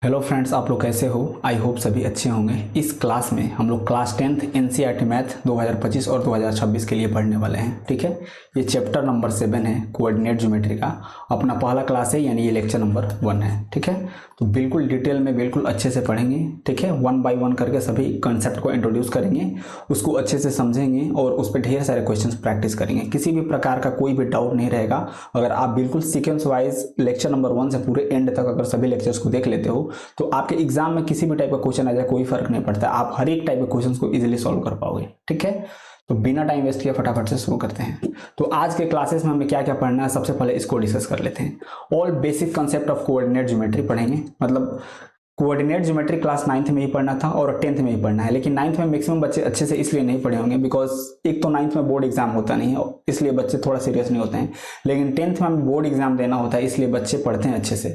Hello friends, आप लोग कैसे हो? आई होप सभी अच्छे होंगे। इस क्लास में हम लोग क्लास 10th एनसीईआरटी मैथ 2025 और 2026 के लिए पढ़ने वाले हैं। ठीक है, ये चैप्टर नंबर 7 है, कोऑर्डिनेट ज्योमेट्री का अपना पहला क्लास है, यानी ये लेक्चर नंबर 1 है। ठीक है, तो बिल्कुल डिटेल में बिल्कुल अच्छे से पढ़ेंगे। ठीक है, 1 बाय 1 करके सभी कंसेप्ट को इंट्रोड्यूस करेंगे, उसको अच्छे से समझेंगे और उस पर ढेर सारे क्वेश्चन प्रैक्टिस करेंगे। किसी भी प्रकार का कोई भी डाउट नहीं रहेगा। अगर आप बिल्कुल सीक्वेंस वाइज लेक्चर नंबर 1 से पूरे एंड तक अगर सभी लेक्चर्स को देख लेते हो तो आपके एग्जाम में किसी भी टाइप का क्वेश्चन आ जाए कोई फर्क नहीं पड़ता, आप हर एक टाइप के क्वेश्चंस को इजीली सॉल्व कर पाओगे। ठीक है, तो बिना टाइम वेस्ट किए फटाफट से शुरू करते हैं। तो आज के क्लासेस में हमें क्या क्या पढ़ना है, सबसे पहले इसको डिस्कस कर लेते हैं। All basic concept of coordinate geometry पढ़ेंगे। मतलब कोऑर्डिनेट ज्योमेट्री क्लास 9th में ही पढ़ना था और 10th में ही पढ़ना है, लेकिन 9th में मैक्सिमम बच्चे अच्छे से इसलिए नहीं पढ़े होंगे बिकॉज एक तो 9th में बोर्ड एग्जाम होता नहीं है, इसलिए बच्चे थोड़ा सीरियस नहीं होते हैं। लेकिन 10th में हमें बोर्ड एग्जाम देना होता है, इसलिए बच्चे पढ़ते हैं अच्छे से।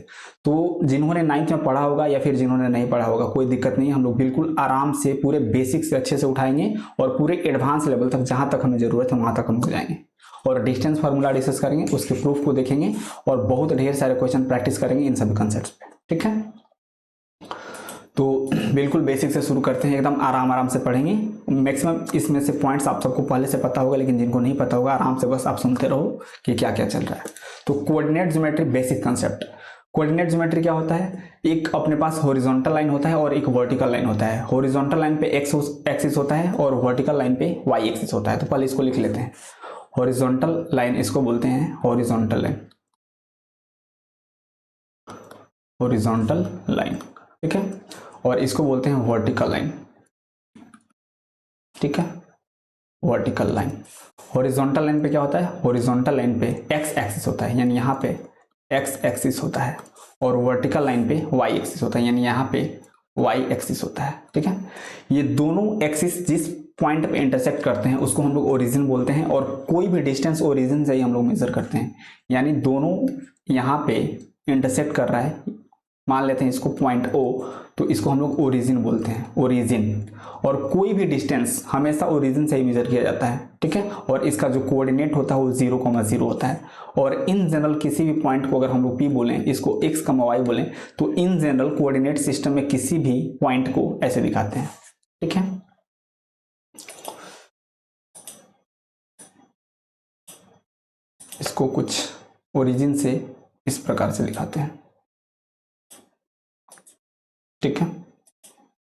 तो जिन्होंने 9th में पढ़ा होगा या फिर जिन्होंने नहीं पढ़ा होगा, कोई दिक्कत नहीं, हम लोग बिल्कुल आराम से पूरे बेसिक से अच्छे से उठाएंगे और पूरे एडवांस लेवल तक जहां तक हमें जरूरत है वहां तक हम हो जाएंगे। और डिस्टेंस फार्मूला डिस्कस करेंगे, उसके प्रूफ को देखेंगे और बहुत ढेर सारे क्वेश्चन प्रैक्टिस करेंगे इन सभी कंसेप्ट पे। ठीक है, तो बिल्कुल बेसिक से शुरू करते हैं, एकदम आराम आराम से पढ़ेंगे। मैक्सिमम इसमें से पॉइंट्स आप सबको पहले से पता होगा, लेकिन जिनको नहीं पता होगा आराम से बस आप सुनते रहो कि क्या क्या चल रहा है। तो coordinate geometry basic concept. Coordinate geometry क्या होता है? एक अपने पास हॉरिजॉन्टल लाइन होता है और एक वर्टिकल लाइन होता है। हॉरिजॉन्टल लाइन पे एक्स एक्सिस होता है और वर्टिकल लाइन पे वाई एक्सिस होता है। तो पहले इसको लिख लेते हैं। हॉरिजॉन्टल लाइन इसको बोलते हैं हॉरिजॉन्टल लाइन, हॉरिजॉन्टल लाइन। ठीक है, और इसको बोलते हैं वर्टिकल लाइन। ठीक है, वर्टिकल लाइन। हॉरिजॉन्टल लाइन पे क्या होता है? हॉरिजॉन्टल लाइन पे एक्स एक्सिस होता है, यानी यहाँ पे एक्स एक्सिस होता है, और वर्टिकल लाइन पे वाई एक्सिस होता है, यानी यहाँ पे वाई एक्सिस होता है। ठीक है, ये दोनों एक्सिस जिस पॉइंट पे इंटरसेक्ट करते हैं उसको हम लोग ओरिजिन बोलते हैं, और कोई भी डिस्टेंस ओरिजिन से ही हम लोग मेजर करते हैं। यानी दोनों यहाँ पे इंटरसेक्ट कर रहा है, मान लेते हैं इसको पॉइंट ओ, तो इसको हम लोग ओरिजिन बोलते हैं, ओरिजिन। और कोई भी डिस्टेंस हमेशा ओरिजिन से ही मेजर किया जाता है। ठीक है, और इसका जो कोऑर्डिनेट होता है वो 0,0 होता है। और इन जनरल किसी भी पॉइंट को अगर हम लोग पी बोलें, इसको x, y बोलें, तो इन जनरल कोऑर्डिनेट सिस्टम में किसी भी पॉइंट को ऐसे दिखाते हैं। ठीक है, इसको कुछ ओरिजिन से इस प्रकार से दिखाते हैं। ठीक है,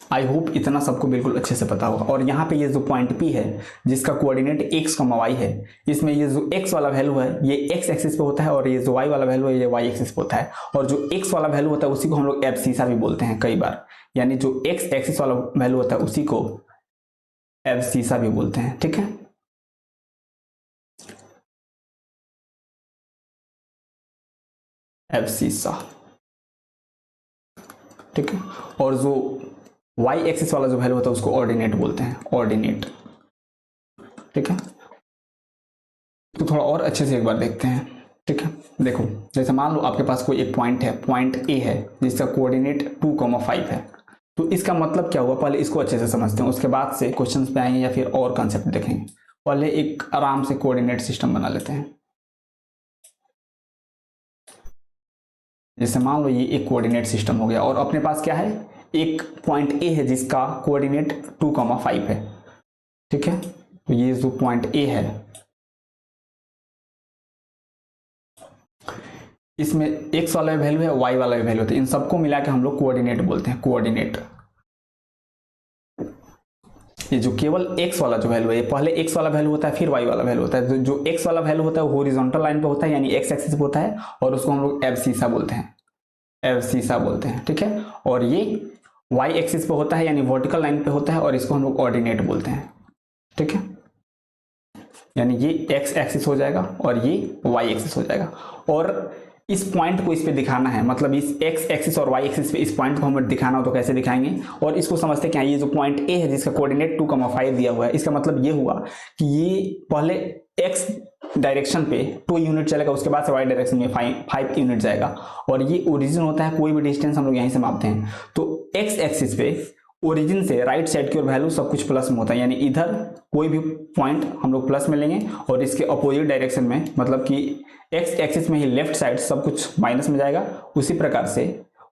आई होप इतना सबको बिल्कुल अच्छे से पता होगा। और यहाँ पे ये जो पॉइंट P है जिसका कोऑर्डिनेट x, y है, इसमें ये जो x वाला वैल्यू है ये x एक्सिस पे होता है और ये जो y वाला वैल्यू है ये y एक्सिस पे होता है। और जो x वाला वैल्यू होता है उसी को हम लोग एब्सिसा भी बोलते हैं कई बार, यानी जो x एक्सिस वाला वैल्यू होता है उसी को एब्सिसा भी बोलते हैं। ठीक है, एब्सिसा। ठीक है, और जो y एक्सिस वाला जो वैल्यू होता है उसको ऑर्डिनेट बोलते हैं, ऑर्डिनेट। ठीक है, तो थोड़ा और अच्छे से एक बार देखते हैं। ठीक है, देखो जैसे मान लो आपके पास कोई एक पॉइंट है, पॉइंट ए है जिसका कोऑर्डिनेट 2,5 है। तो इसका मतलब क्या हुआ, पहले इसको अच्छे से समझते हैं, उसके बाद से क्वेश्चंस पे आएंगे या फिर और कंसेप्ट देखेंगे। पहले एक आराम से कोऑर्डिनेट सिस्टम बना लेते हैं। जैसे मान लो ये एक कोऑर्डिनेट सिस्टम हो गया और अपने पास क्या है, एक पॉइंट ए है जिसका कोऑर्डिनेट 2,5 है। ठीक है, तो ये जो पॉइंट ए है इसमें x वाला वैल्यू है, y वाला वैल्यू है, इन सबको मिला के हम लोग कोऑर्डिनेट बोलते हैं, कोऑर्डिनेट। ये जो केवल x वाला जो वैल्यू है, ये पहले x वाला वैल्यू होता है फिर y वाला वैल्यू होता है। जो x वाला वैल्यू होता है वो हॉरिजॉन्टल लाइन पे होता है, यानी x एक्सिस पे होता है, और उसको हम लोग एब्सिसा बोलते हैं, एब्सिसा बोलते हैं। ठीक है, और ये y एक्सिस पे होता है यानी वर्टिकल लाइन पे होता है, और इसको हम लोग ऑर्डिनेट बोलते हैं। ठीक है, यानी ये x एक्सिस हो जाएगा और ये y एक्सिस हो जाएगा। और इस पॉइंट को इस पे दिखाना है, मतलब इस x एक्सिस और y एक्सिस पे इस पॉइंट को हमें दिखाना हो तो कैसे दिखाएंगे, और इसको समझते क्या, ये जो पॉइंट A है जिसका कोऑर्डिनेट 2,5 दिया हुआ है, इसका मतलब ये हुआ कि ये पहले x डायरेक्शन पे 2 यूनिट चलेगा, उसके बाद से y डायरेक्शन में 5 यूनिट जाएगा, और ये ओरिजिन होता है। कोई भी डिस्टेंस हम लोग यहीं से मापते हैं, तो x एक्सिस पे ओरिजिन से राइट साइड की ओर वैल्यू सब कुछ प्लस में होता है, यानी इधर कोई भी पॉइंट हम लोग प्लस में लेंगे और इसके अपोजिट डायरेक्शन में, मतलब कि x एक्सिस में ही लेफ्ट साइड सब कुछ माइनस में जाएगा। उसी प्रकार से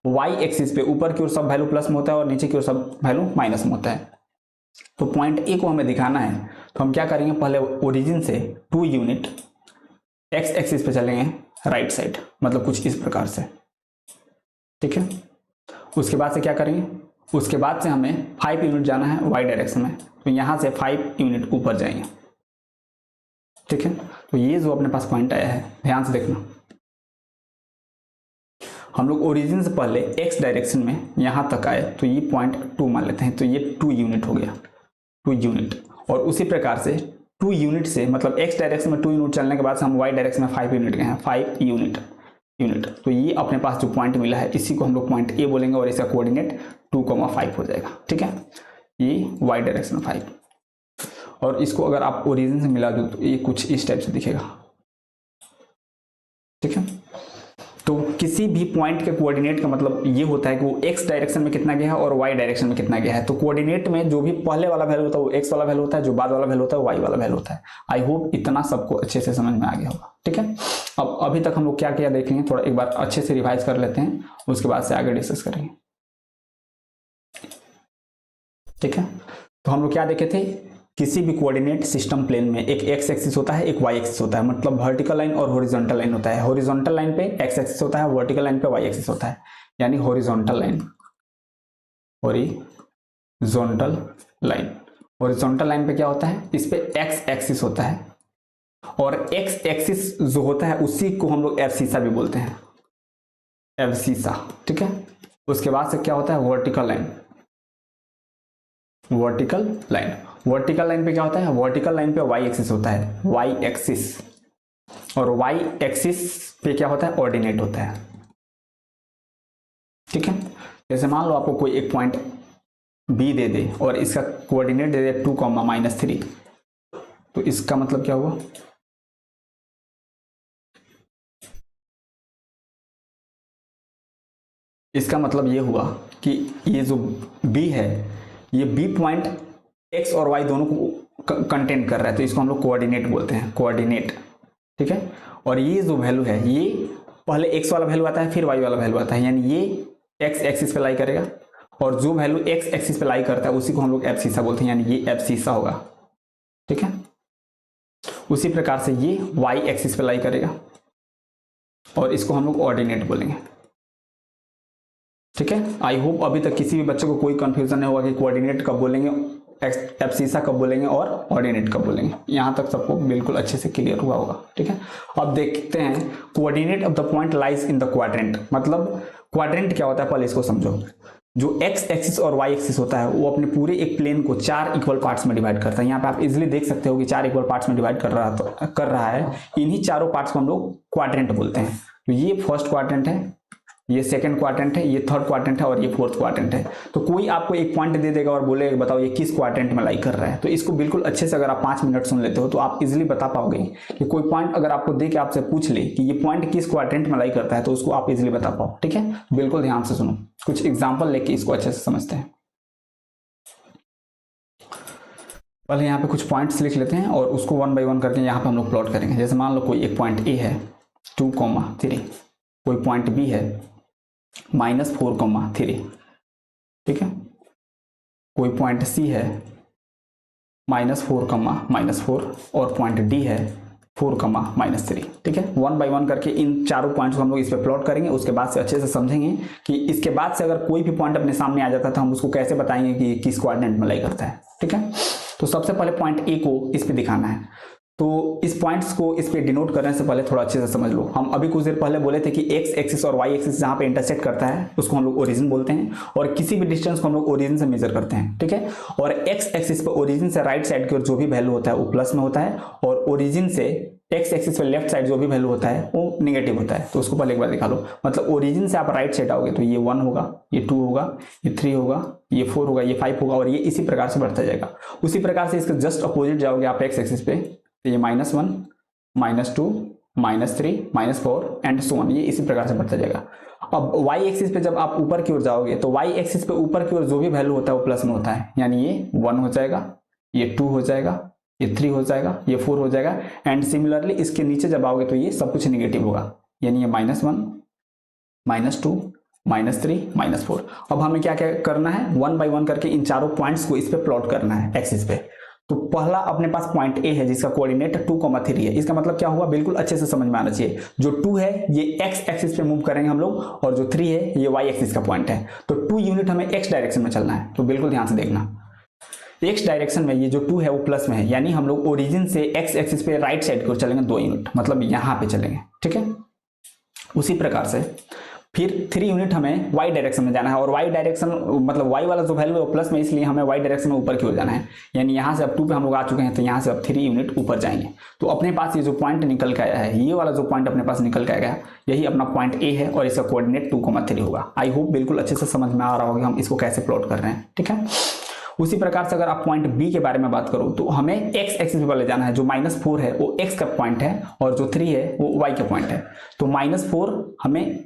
वाई एक्सिस पे ऊपर की ओर सब वैल्यू प्लस में होता है और नीचे की ओर सब वैल्यू माइनस में होता है। तो पॉइंट ए को हमें दिखाना है, तो हम क्या करेंगे, पहले ओरिजिन से 2 यूनिट एक्स एक्सिस पे चलेंगे राइट साइड, मतलब कुछ इस प्रकार से, ठीक है। उसके बाद से क्या करेंगे, उसके बाद से हमें 5 यूनिट जाना है वाई डायरेक्शन में, तो यहां से 5 यूनिट ऊपर जाएंगे, ठीक है। तो ये जो अपने पास पॉइंट आया है, ध्यान से देखना, हम लोग ओरिजिन से पहले एक्स डायरेक्शन में यहां तक आए, तो ये पॉइंट 2 मान लेते हैं, तो ये 2 यूनिट हो गया, 2 यूनिट। और उसी प्रकार से 2 यूनिट से, मतलब एक्स डायरेक्शन में 2 यूनिट चलने के बाद से हम वाई डायरेक्शन में 5 यूनिट गए हैं, 5 यूनिट। तो ये अपने पास जो पॉइंट मिला है, इसी को हम लोग पॉइंट ए बोलेंगे और इसका कोऑर्डिनेट 2,5 हो जाएगा, ठीक है। ये वाई डायरेक्शन में 5, और इसको अगर आप ओरिजिन से मिला दो तो ये कुछ इस टाइप से दिखेगा, ठीक है। तो किसी भी पॉइंट के कोऑर्डिनेट का मतलब ये होता है कि वो एक्स डायरेक्शन में कितना गया है और वाई डायरेक्शन में कितना गया है। तो कोऑर्डिनेट में जो भी पहले वाला वैल्यू होता है वो एक्स वाला वैल्यू होता है, जो बाद वाला वैल्यू होता है वो वाई वाला वैल्यू होता है। आई होप इतना सबको अच्छे से समझ में आ गया होगा, ठीक है। अब अभी तक हम लोग क्या किया देखेंगे, थोड़ा एक बार अच्छे से रिवाइज कर लेते हैं, उसके बाद से आगे डिस्कस करेंगे, ठीक है। तो हम लोग क्या देखे थे, किसी भी कोऑर्डिनेट सिस्टम प्लेन में एक एक्स एक्सिस होता है, एक वाई एक्सिस होता है, मतलब वर्टिकल लाइन और हॉरिजॉन्टल लाइन होता है। हॉरिजॉन्टल लाइन पे एक्स एक्सिस होता है, वर्टिकल लाइन पे वाई एक्सिस होता है, यानी horizontal line, horizontal line. Horizontal line पे क्या होता है, इस पे एक्स एक्सिस होता है, और एक्स एक्सिस जो होता है उसी को हम लोग एब्सिसा भी बोलते हैं, एब्सिसा, ठीक है। उसके बाद से क्या होता है, vertical line, vertical line. Vertical line पे क्या होता है, वर्टिकल लाइन पे वाई एक्सिस होता है, वाई एक्सिस, और वाई एक्सिस पे क्या होता है, ऑर्डिनेट होता है, ठीक है। जैसे मान लो आपको कोई एक पॉइंट बी दे दे और इसका कोऑर्डिनेट दे दे 2,-3, तो इसका मतलब क्या हुआ, इसका मतलब ये हुआ कि ये जो बी है, ये बी पॉइंट एक्स और वाई दोनों को कंटेन कर रहा है, तो इसको हम लोग कोऑर्डिनेट बोलते हैं, कोऑर्डिनेट, ठीक है। और ये जो वैल्यू है, ये पहले एक्स वाला वैल्यू आता है फिर वाई वाला वैल्यू आता है, यानी ये एक्स एक्सिस पे लाई करेगा, और जो वैल्यू एक्स एक्सिस पे लाई करता है उसी को हम लोग एब्सिसा बोलते हैं, यानी ये एब्सिसा होगा, ठीक है। उसी प्रकार से ये वाई एक्सिस पे लाई करेगा और इसको हम लोग ऑर्डिनेट बोलेंगे, ठीक है। आई होप अभी तक किसी भी बच्चे को कोई कंफ्यूजन नहीं होगा कि कोऑर्डिनेट कब बोलेंगे, एब्सिसा कब बोलेंगे और ऑर्डिनेट कब बोलेंगे। यहां तक सबको बिल्कुल अच्छे से क्लियर हुआ होगा, ठीक है। अब देखते हैं coordinate of the point lies in the quadrant, मतलब क्वाड्रेंट क्या होता है पहले इसको समझो। जो एक्स एक्सिस और वाई एक्सिस होता है वो अपने पूरे एक प्लेन को 4 इक्वल पार्ट्स में डिवाइड करता है। यहाँ पे आप इजिली देख सकते हो कि 4 इक्वल पार्ट्स में डिवाइड कर रहा है। इन्हीं चारों पार्ट्स को हम लोग क्वाड्रेंट बोलते हैं। तो ये फर्स्ट क्वाड्रेंट है, ये सेकंड क्वाड्रेंट है, ये थर्ड क्वाड्रेंट है और ये फोर्थ क्वाड्रेंट है। तो कोई आपको एक पॉइंट दे देगा और बोलेगा बताओ ये किस क्वाड्रेंट में लाई कर रहा है, तो इसको बिल्कुल अच्छे से अगर आप 5 मिनट सुन लेते हो तो आप इजीली बता पाओगे कि कोई पॉइंट अगर आपको दे के आपसे पूछ ले कि ये पॉइंट किस क्वाड्रेंट में लाई करता है, तो उसको आप इजीली बता पाओ, ठीक है। बिल्कुल ध्यान से सुनो, कुछ एग्जाम्पल लेके इसको अच्छे से समझते हैं। पहले यहाँ पे कुछ पॉइंट्स लिख लेते हैं और उसको 1 बाय 1 करके यहाँ पे हम लोग प्लॉट करेंगे। जैसे मान लो कोई एक पॉइंट ए है 2,3, कोई पॉइंट बी है -4,3, ठीक है। कोई पॉइंट सी है -4,-4 और पॉइंट डी है 4,-3, ठीक है। 1 बाय 1 करके इन चारों पॉइंट्स को हम लोग इस पे प्लॉट करेंगे। उसके बाद से अच्छे से समझेंगे कि इसके बाद से अगर कोई भी पॉइंट अपने सामने आ जाता है तो हम उसको कैसे बताएंगे कि किस क्वाड्रेंट में लाई करता है, ठीक है। तो सबसे पहले पॉइंट ए को इस पे दिखाना है, तो इस पॉइंट्स को इस पे डिनोट करने से पहले थोड़ा अच्छे से समझ लो। हम अभी कुछ देर पहले बोले थे कि एक्स एक्सिस और वाई एक्सिस जहां पे इंटरसेक्ट करता है उसको हम लोग ओरिजिन बोलते हैं, और किसी भी डिस्टेंस को हम लोग ओरिजिन से मेजर करते हैं, ठीक है। और एक्स एक्सिस पे ओरिजिन से राइट साइड की ओर जो भी वैल्यू होता है वो प्लस में होता है, और ओरिजिन से एक्स एक्सिस पे लेफ्ट साइड जो भी वैल्यू होता है वो निगेटिव होता है। तो उसको पहले एक बार दिखा लो, मतलब ओरिजिन से आप राइट साइड आओगे तो ये 1 होगा, ये 2 होगा, ये 3 होगा, ये 4 होगा, ये 5 होगा, और ये इसी प्रकार से बढ़ता जाएगा। उसी प्रकार से इसके जस्ट अपोजिट जाओगे आप एक्स एक्सिस पे, तो ये -1, -2, -3, -4 एंड सो ऑन, ये इसी प्रकार से बढ़ता जाएगा। अब वाई एक्सिस पे जब आप ऊपर की ओर जाओगे तो वाई एक्सिस पे ऊपर की ओर जो भी वैल्यू होता है वो प्लस में होता है, यानी ये 1 हो जाएगा, ये 2 हो जाएगा, ये 3 हो जाएगा, ये 4 हो जाएगा, एंड सिमिलरली इसके नीचे जब आओगे तो ये सब कुछ निगेटिव होगा, यानी ये -1, -2, -3 -4। अब हमें क्या क्या करना है, 1 बाई 1 करके इन चारों पॉइंट्स को इस पे प्लॉट करना है एक्सिस पे। तो पहला अपने पास पॉइंट ए है जिसका कोऑर्डिनेट 2,3 है। इसका मतलब क्या हुआ, बिल्कुल अच्छे से समझ में आना चाहिए। जो 2 है ये एक्स एक्सिस पे मूव करेंगे हम लोग, और जो 3 है ये वाई एक्सिस का पॉइंट है। तो 2 यूनिट हमें एक्स डायरेक्शन में चलना है, तो बिल्कुल ध्यान से देखना। एक्स डायरेक्शन में ये जो 2 है वो प्लस में है, यानी हम लोग ओरिजिन से एक्स एक्सिस पे राइट साइड की ओर चलेंगे 2 यूनिट, मतलब यहां पे चलेंगे, ठीक है। उसी प्रकार से फिर 3 यूनिट हमें वाई डायरेक्शन में जाना है, और वाई डायरेक्शन मतलब वाई वाला जो वैल्यू है वो प्लस में, इसलिए हमें वाई डायरेक्शन में ऊपर की ओर जाना है। यानी यहाँ से अब 2 पे हम लोग आ चुके हैं, तो यहाँ से अब 3 यूनिट ऊपर जाएंगे। तो अपने पास ये जो पॉइंट निकल के आया है, ये वाला जो पॉइंट अपने पास निकल के आया, यही अपना पॉइंट ए है, और इसका कोऑर्डिनेट 2,3 होगा। आई होप बिल्कुल अच्छे से समझ में आ रहा होगा हम इसको कैसे प्लॉट कर रहे हैं, ठीक है। उसी प्रकार से अगर आप पॉइंट बी के बारे में बात करो, तो हमें एक्स एक्सिस पे ले जाना है। जो -4 है वो एक्स का पॉइंट है, और जो 3 है वो वाई का पॉइंट है। तो -4 हमें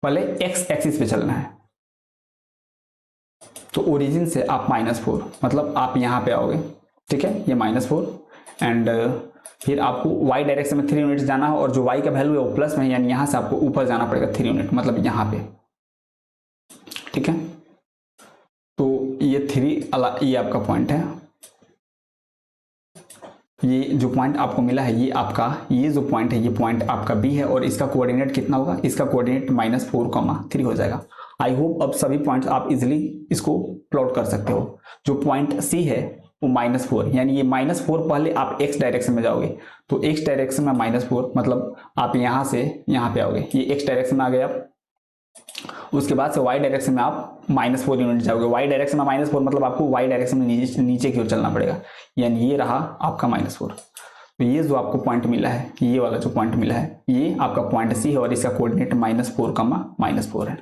पहले एक्स एक्सिस पे चलना है। तो ओरिजिन से आप -4 मतलब आप यहां पे आओगे, ठीक है, ये -4, एंड फिर आपको वाई डायरेक्शन में 3 यूनिट्स जाना है, और जो वाई का वैल्यू है वो प्लस में है, यानी यहां से आपको ऊपर जाना पड़ेगा 3 यूनिट, मतलब यहां पे, ठीक है। तो ये 3 ये आपका पॉइंट है। ये जो पॉइंट आपको मिला है ये आपका, ये जो पॉइंट है ये पॉइंट आपका बी है, और इसका कोऑर्डिनेट कितना होगा, इसका कोऑर्डिनेट -4,3 हो जाएगा। आई होप अब सभी पॉइंट्स आप इजीली इसको प्लॉट कर सकते हो। जो पॉइंट सी है वो -4, यानी ये -4 पहले आप एक्स डायरेक्शन में जाओगे, तो एक्स डायरेक्शन में -4 मतलब आप यहां से यहां पे आओगे, ये एक्स डायरेक्शन में आ गए आप। उसके बाद से y डायरेक्शन में आप -4 यूनिट जाओगे। y डायरेक्शन में -4 मतलब आपको y डायरेक्शन में नीचे की ओर चलना पड़ेगा, यानी ये रहा आपका -4। तो ये जो आपको पॉइंट मिला है, ये वाला जो पॉइंट मिला है, ये आपका पॉइंट सी है, और इसका कोऑर्डिनेट -4,-4 है।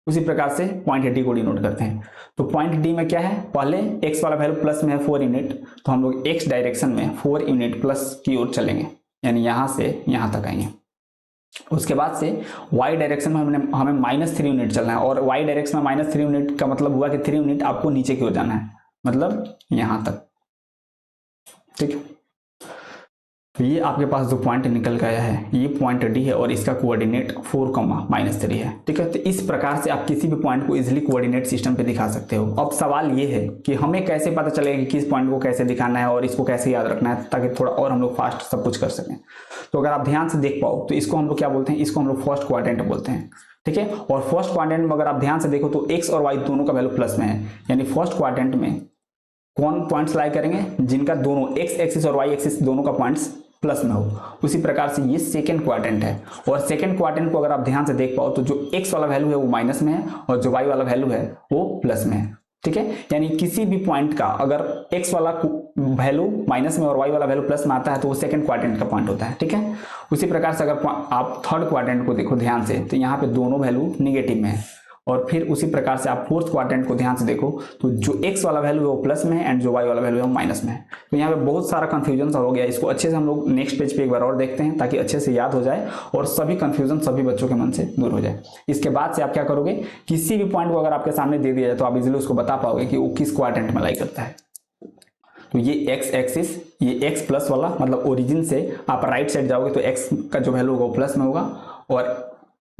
उसी प्रकार से पॉइंट डी को डिनोट करते हैं। तो पॉइंट डी में क्या है, पहले x वाला वैल्यू प्लस में है 4 यूनिट, तो हम लोग x डायरेक्शन में 4 यूनिट प्लस की ओर चलेंगे, यानी यहां से यहां तक आएंगे। उसके बाद से y डायरेक्शन में हमें -3 यूनिट चलना है, और y डायरेक्शन में -3 यूनिट का मतलब हुआ कि 3 यूनिट आपको नीचे की ओर जाना है, मतलब यहां तक, ठीक है। तो ये आपके पास जो पॉइंट निकल गया है ये पॉइंट डी है, और इसका कोऑर्डिनेट 4,-3 है, ठीक है। तो इस प्रकार से आप किसी भी पॉइंट को इजीली कोऑर्डिनेट सिस्टम पे दिखा सकते हो। अब सवाल ये है कि हमें कैसे पता चलेगा कि किस पॉइंट को कैसे दिखाना है, और इसको कैसे याद रखना है, ताकि थोड़ा और हम लोग फास्ट सब कुछ कर सकें। तो अगर आप ध्यान से देख पाओ तो इसको हम लोग क्या बोलते हैं, इसको हम लोग फर्स्ट क्वाड्रेंट बोलते हैं, ठीक है। और फर्स्ट क्वाड्रेंट में अगर आप ध्यान से देखो तो एक्स और वाई दोनों का वैल्यू प्लस में है, यानी फर्स्ट क्वाड्रेंट में कौन पॉइंट्स लाई करेंगे, जिनका दोनों एक्स एक्सिस और वाई एक्सिस दोनों का पॉइंट्स प्लस में हो। उसी प्रकार से ये सेकंड क्वाड्रेंट है, और सेकंड क्वाड्रेंट को अगर आप ध्यान से देख पाओ तो जो एक्स वाला वैल्यू है वो माइनस में है, और जो वाई वाला वैल्यू है वो प्लस में है, ठीक है। यानी किसी भी पॉइंट का अगर एक्स वाला वैल्यू माइनस में और वाई वाला वैल्यू प्लस में आता है तो वो सेकंड क्वाड्रेंट का पॉइंट होता है, ठीक है। उसी प्रकार से अगर आप थर्ड क्वाड्रेंट को देखो ध्यान से, तो यहाँ पे दोनों वैल्यू निगेटिव में है। और फिर उसी प्रकार से आप फोर्थ क्वाड्रेंट को ध्यान से देखो तो जो एक्स वाला वैल्यू है वो प्लस में है, एंड जो वाई वाला वैल्यू है वो माइनस में है। तो यहाँ पे बहुत सारा कंफ्यूजन हो गया। इसको अच्छे से हम लोग नेक्स्ट पेज पे एक बार और देखते हैं, ताकि अच्छे से याद हो जाए और सभी कंफ्यूजन सभी बच्चों के मन से दूर हो जाए। इसके बाद से आप क्या करोगे, किसी भी पॉइंट को अगर आपके सामने दे दिया जाए तो आप इजिली उसको बता पाओगे कि वो किस क्वाड्रेंट में लाई करता है। तो ये एक्स एक्सिस, ये एक्स प्लस वाला मतलब ओरिजिन से आप राइट साइड जाओगे तो एक्स का जो वैल्यू होगा वो प्लस में होगा, और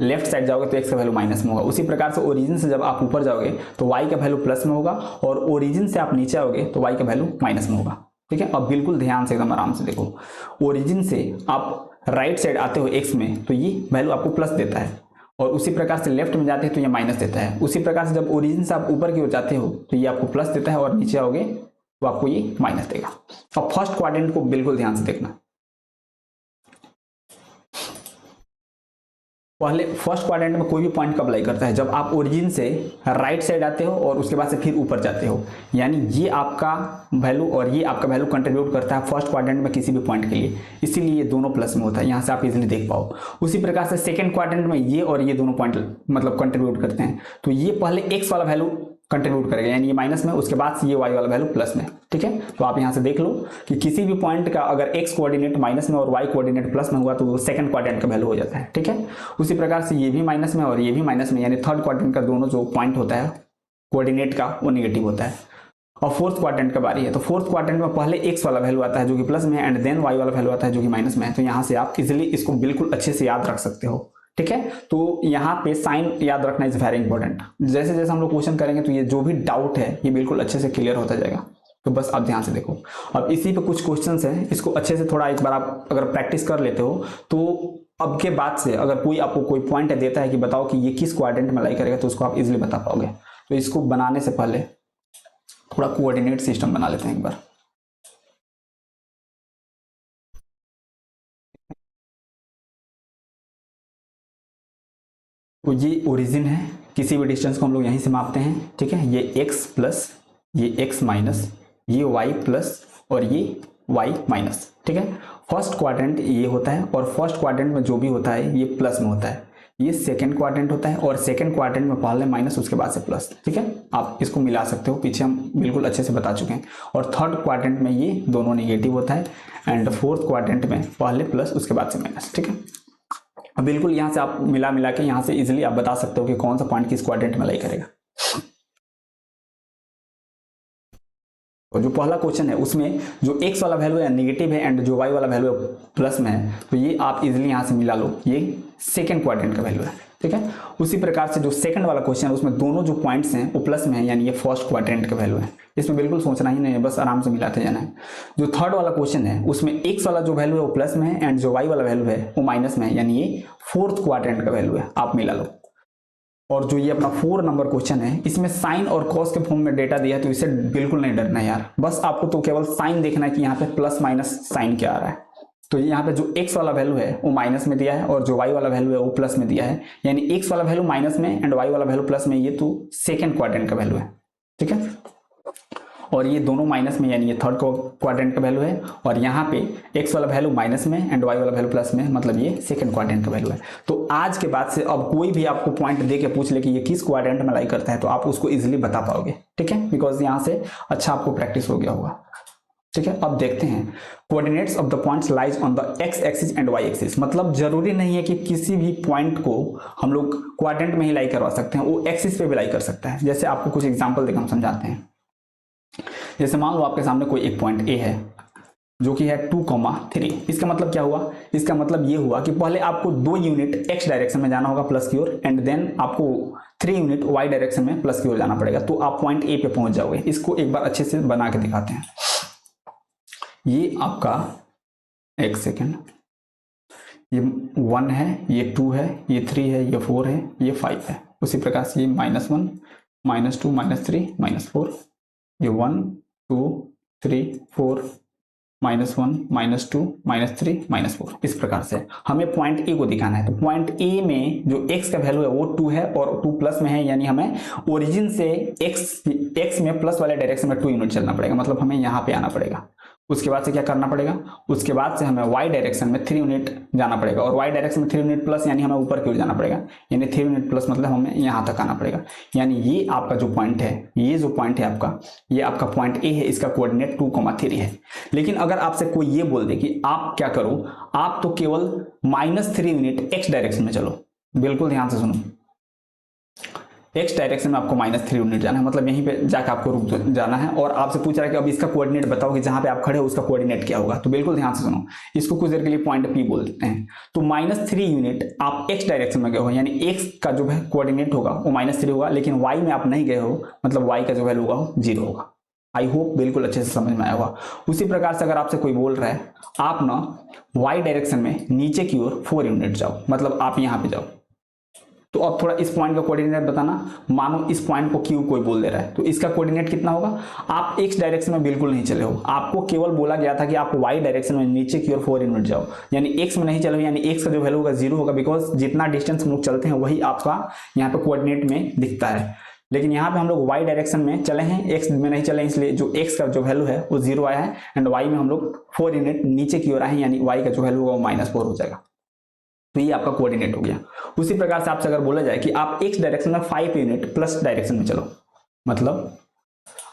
लेफ्ट साइड जाओगे तो एक्स का वैल्यू माइनस में होगा। उसी प्रकार से ओरिजिन से जब आप ऊपर जाओगे तो वाई का वैल्यू प्लस में होगा, और ओरिजिन से आप नीचे आओगे तो वाई का वैल्यू माइनस में होगा, ठीक है। अब बिल्कुल ध्यान से एकदम आराम से देखो, ओरिजिन से आप राइट साइड आते हो एक्स में तो ये वैल्यू आपको प्लस देता है, और उसी प्रकार से लेफ्ट में जाते हैं तो ये माइनस देता है। उसी प्रकार से जब ओरिजिन से आप ऊपर की ओर जाते हो तो ये आपको प्लस देता है, और नीचे आओगे तो आपको ये माइनस देगा। अब फर्स्ट क्वाड्रेंट को बिल्कुल ध्यान से देखना। पहले फर्स्ट क्वाड्रेंट में कोई भी पॉइंट कब लाई करता है, जब आप ओरिजिन से राइट साइड आते हो और उसके बाद से फिर ऊपर जाते हो, यानी ये आपका वैल्यू और ये आपका वैल्यू कंट्रीब्यूट करता है फर्स्ट क्वाड्रेंट में किसी भी पॉइंट के लिए, इसीलिए ये दोनों प्लस में होता है। यहाँ से आप इजीली देख पाओ। उसी प्रकार से सेकेंड क्वाड्रेंट में ये और ये दोनों पॉइंट मतलब कंट्रीब्यूट करते हैं, तो ये पहले एक्स वाला वैल्यू कंट्रीब्यूट करेगा, यानी ये माइनस में, उसके बाद से ये वाई वाला वैल्यू प्लस में, ठीक है। तो आप यहाँ से देख लो कि किसी भी पॉइंट का अगर एक्स कोऑर्डिनेट माइनस में और वाई कोऑर्डिनेट प्लस में हुआ तो वो सेकंड क्वाड्रेंट का वैल्यू हो जाता है, ठीक है। उसी प्रकार से ये भी माइनस में और ये भी माइनस में, यानी थर्ड क्वाड्रेंट का दोनों जो पॉइंट होता है कोऑर्डिनेट का वो निगेटिव होता है। और फोर्थ क्वाड्रेंट का बारी है, तो फोर्थ क्वाड्रेंट में पहले एक्स वाला वैल्यू आता है जो कि प्लस में है, एंड देन वाई वाला वैल्यू आता है जो कि माइनस में है। तो यहाँ से आप इजिली इसको बिल्कुल अच्छे से याद रख सकते हो, ठीक है। तो यहाँ पे साइन याद रखना इज वेरी इंपॉर्टेंट। जैसे जैसे हम लोग क्वेश्चन करेंगे तो ये जो भी डाउट है ये बिल्कुल अच्छे से क्लियर होता जाएगा। तो बस आप ध्यान से देखो। अब इसी पे कुछ क्वेश्चंस हैं, इसको अच्छे से थोड़ा एक बार आप अगर प्रैक्टिस कर लेते हो तो अब के बाद से अगर कोई आपको कोई पॉइंट देता है कि बताओ कि ये किस क्वाड्रेंट में लाई करेगा तो उसको आप इजीली बता पाओगे। तो इसको बनाने से पहले थोड़ा कोऑर्डिनेट सिस्टम बना लेते हैं एक बार। तो ये ओरिजिन है, किसी भी डिस्टेंस को हम लोग यहीं से मापते हैं, ठीक है। ये x प्लस, ये x माइनस, ये y प्लस और ये y माइनस, ठीक है। फर्स्ट क्वाड्रेंट ये होता है और फर्स्ट क्वाड्रेंट में जो भी होता है ये प्लस में होता है। ये सेकंड क्वाड्रेंट होता है और सेकंड क्वाड्रेंट में पहले माइनस उसके बाद से प्लस, ठीक है। आप इसको मिला सकते हो, पीछे हम बिल्कुल अच्छे से बता चुके हैं। और थर्ड क्वाड्रेंट में ये दोनों नेगेटिव होता है एंड फोर्थ क्वाड्रेंट में पहले प्लस उसके बाद से माइनस, ठीक है। अब बिल्कुल यहाँ से आप मिला मिला के यहाँ से इजीली आप बता सकते हो कि कौन सा पॉइंट किस क्वाड्रेंट में लाई करेगा। और जो पहला क्वेश्चन है उसमें जो x वाला वैल्यू है नेगेटिव है एंड जो y वाला वैल्यू है प्लस में है, तो ये आप इजीली यहाँ से मिला लो, ये सेकंड क्वाड्रेंट का वैल्यू है, ठीक है। उसी प्रकार से जो सेकंड वाला क्वेश्चन है उसमें दोनों जो पॉइंट्स हैं वो प्लस में है, यानी ये फर्स्ट क्वाड्रेंट का वैल्यू है। इसमें बिल्कुल सोचना ही नहीं है, बस आराम से मिलाते जाना है। जो थर्ड वाला क्वेश्चन है उसमें x वाला जो वैल्यू है वो प्लस में है एंड जो y वाला वैल्यू है वो माइनस में है, यानी ये फोर्थ क्वाड्रेंट का वैल्यू है, आप मिला लो। और जो ये अपना 4 नंबर क्वेश्चन है इसमें साइन और कॉस के फॉर्म में डेटा दिया है, तो इससे बिल्कुल नहीं डरना है यार। बस आपको तो केवल साइन देखना है कि यहाँ पे प्लस माइनस साइन क्या आ रहा है। तो यहाँ पे जो x वाला वैल्यू है वो माइनस में दिया है और जो y वाला वैल्यू है वो प्लस में दिया है, यानी x वाला वैल्यू माइनस में एंड y वाला वैल्यू प्लस में, ये तो सेकेंड क्वाड्रेंट का वैल्यू है, ठीक है। और ये दोनों माइनस में, यानी ये थर्ड क्वाड्रेंट का वैल्यू है। और यहाँ पे x वाला वैल्यू माइनस में एंड y वाला वैल्यू प्लस में, मतलब ये सेकंड क्वाड्रेंट का वैल्यू है। तो आज के बाद से अब कोई भी आपको पॉइंट दे के पूछ ले कि ये किस क्वाड्रेंट में लाई करता है तो आप उसको इजीली बता पाओगे, ठीक है, बिकॉज यहाँ से अच्छा आपको प्रैक्टिस हो गया होगा, ठीक है। अब देखते हैं coordinates of the points lies on the x axis and y axis. मतलब जरूरी नहीं है कि किसी भी पॉइंट को हम लोग क्वाड्रेंट में ही लाई करवा सकते हैं, वो एक्सिस पे भी लाई कर सकता है। जैसे आपको कुछ एग्जाम्पल देकर हम समझाते हैं। जैसे मान लो आपके सामने कोई एक पॉइंट ए है जो कि है 2,3। इसका मतलब क्या हुआ? इसका मतलब ये हुआ कि पहले आपको 2 यूनिट x डायरेक्शन में जाना होगा प्लस की ओर एंड देन आपको 3 यूनिट y डायरेक्शन में प्लस की ओर जाना पड़ेगा, तो आप पॉइंट ए पे पहुंच जाओगे। इसको एक बार अच्छे से बना के दिखाते हैं। ये आपका, एक सेकेंड, ये 1 है, ये 2 है, ये 3 है, ये 4 है, ये 5 है। उसी प्रकार से ये -1, -2, -3, -4, ये 1, 2, 3, 4, -1, -2, -3, -4। इस प्रकार से हमें पॉइंट ए को दिखाना है। तो पॉइंट ए में जो x का वैल्यू है वो 2 है और 2 प्लस में है, यानी हमें ओरिजिन से x में प्लस वाले डायरेक्शन में 2 यूनिट चलना पड़ेगा, मतलब हमें यहाँ पे आना पड़ेगा। उसके बाद से क्या करना पड़ेगा? उसके बाद से हमें y डायरेक्शन में 3 यूनिट जाना पड़ेगा और y डायरेक्शन में 3 यूनिट प्लस, यानी हमें ऊपर की ओर जाना पड़ेगा, यानी 3 यूनिट प्लस मतलब हमें यहाँ तक आना पड़ेगा। यानी ये आपका जो पॉइंट है, ये जो पॉइंट है आपका, ये आपका पॉइंट ए है, इसका कोऑर्डिनेट 2,3 है। लेकिन अगर आपसे कोई ये बोल दे कि आप क्या करो, आप तो केवल -3 यूनिट x डायरेक्शन में चलो। बिल्कुल ध्यान से सुनो, x डायरेक्शन में आपको -3 यूनिट जाना है, मतलब यहीं पे जाकर आपको रुक जाना है। और आपसे पूछ रहा है कि अब इसका कोऑर्डिनेट बताओ कि जहां पे आप खड़े हो उसका कोऑर्डिनेट क्या होगा। तो बिल्कुल ध्यान से सुनो, इसको कुछ देर के लिए पॉइंट P बोल देते हैं। तो -3 यूनिट आप x डायरेक्शन में गए हो, यानी x का जो है कोऑर्डिनेट होगा वो -3 होगा, लेकिन y में आप नहीं गए हो, मतलब y का जो वैल्यू होगा वो 0 होगा। आई होप बिल्कुल अच्छे से समझ में आया होगा। उसी प्रकार से अगर आपसे कोई बोल रहा है आप ना y डायरेक्शन में नीचे की ओर 4 यूनिट जाओ, मतलब आप यहाँ पे जाओ, तो अब थोड़ा इस पॉइंट का कोऑर्डिनेट बताना। मानो इस पॉइंट को क्यू कोई बोल दे रहा है, तो इसका कोऑर्डिनेट कितना होगा? आप x डायरेक्शन में बिल्कुल नहीं चले हो, आपको केवल बोला गया था कि आप y डायरेक्शन में नीचे की ओर 4 यूनिट जाओ, यानी x में नहीं चले हो, यानी x का जो वैल्यू होगा 0 होगा, बिकॉज जितना डिस्टेंस हम लोग चलते हैं वही आपका यहाँ पे कोऑर्डिनेट में दिखता है। लेकिन यहाँ पे हम लोग y डायरेक्शन में चले हैं, x में नहीं चले, इसलिए जो x का जो वैल्यू है वो 0 आया है एंड y में हम लोग 4 यूनिट नीचे की ओर आए हैं, यानी y का जो वैल्यू होगा वो -4 हो जाएगा। तो ये आपका कोऑर्डिनेट हो गया। उसी प्रकार से आपसे अगर बोला जाए कि आप x डायरेक्शन में 5 यूनिट प्लस डायरेक्शन में चलो, मतलब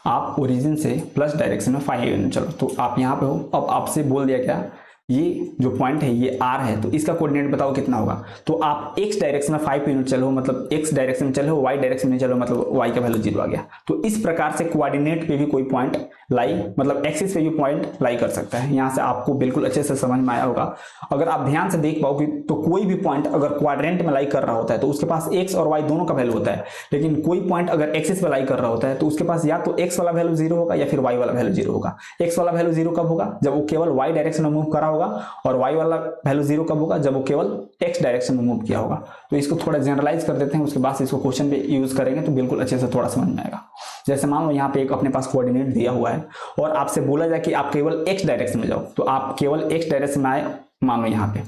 आप ओरिजिन से प्लस डायरेक्शन में 5 यूनिट चलो, तो आप यहाँ पे हो। अब आपसे बोल दिया क्या ये जो पॉइंट है ये r है, तो इसका कोऑर्डिनेट बताओ कितना होगा। तो आप x डायरेक्शन में 5 यूनिट चलो मतलब x डायरेक्शन में चलो, y डायरेक्शन में चलो मतलब y का वैल्यू 0 आ गया। तो इस प्रकार से कोऑर्डिनेट पे भी कोई पॉइंट लाई मतलब एक्सिस पे भी पॉइंट लाई कर सकता है। यहाँ से आपको बिल्कुल अच्छे से समझ में आया होगा। अगर आप ध्यान से देख पाओगे तो कोई भी पॉइंट अगर क्वाड्रेंट में लाई कर रहा होता है तो उसके पास x और y दोनों का वैल्यू होता है, लेकिन कोई पॉइंट अगर एक्सिस पे लाई कर रहा होता है तो उसके पास या तो x वाला वैल्यू 0 होगा या फिर y वाला वैल्यू 0 होगा। x वाला वैल्यू 0 कब होगा, जब वो केवल y डायरेक्शन में मूव करा होगा, और y वाला वैल्यू 0 कब होगा, जब वो केवल x डायरेक्शन में मूव किया होगा। तो इसको थोड़ा जनरलाइज कर देते हैं, उसके बाद इसको क्वेश्चन पे यूज करेंगे तो बिल्कुल अच्छे से थोड़ा समझ में आएगा। जैसे मान लो यहाँ पे एक अपने पास कोऑर्डिनेट दिया हुआ है और आपसे बोला जाए कि आप केवल x डायरेक्शन में जाओ, तो आप केवल x डायरेक्शन में आए मान लो यहाँ पे,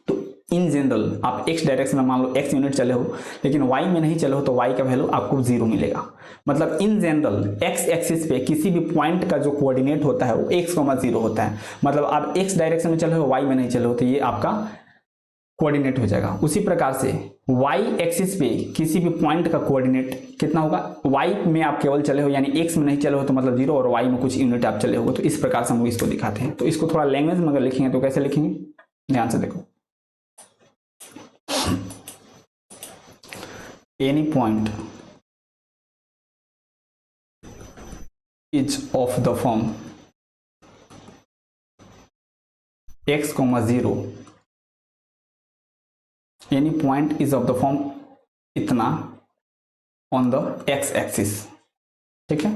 तो इन जनरल आप x डायरेक्शन में मान लो x यूनिट चले हो लेकिन y में नहीं चले हो तो y का वैल्यू आपको 0 मिलेगा। मतलब इन जनरल x एक्सिस पे किसी भी पॉइंट का जो कोऑर्डिनेट होता है वो x, 0 होता है। मतलब आप x डायरेक्शन में चले हो y में नहीं चले हो तो ये आपका कोऑर्डिनेट हो जाएगा। उसी प्रकार से y एक्सिस पे किसी भी पॉइंट का कोऑर्डिनेट कितना होगा, y में आप केवल चले हो यानी x में नहीं चले हो तो मतलब 0, और y में कुछ यूनिट आप चले हो। तो इस प्रकार से हम लोग इसको दिखाते हैं। तो इसको थोड़ा लैंग्वेज में अगर लिखेंगे तो कैसे लिखेंगे, ध्यान से देखो। Any point is of the form x, 0, any point is of the form इतना ऑन द x एक्सिस। ठीक है,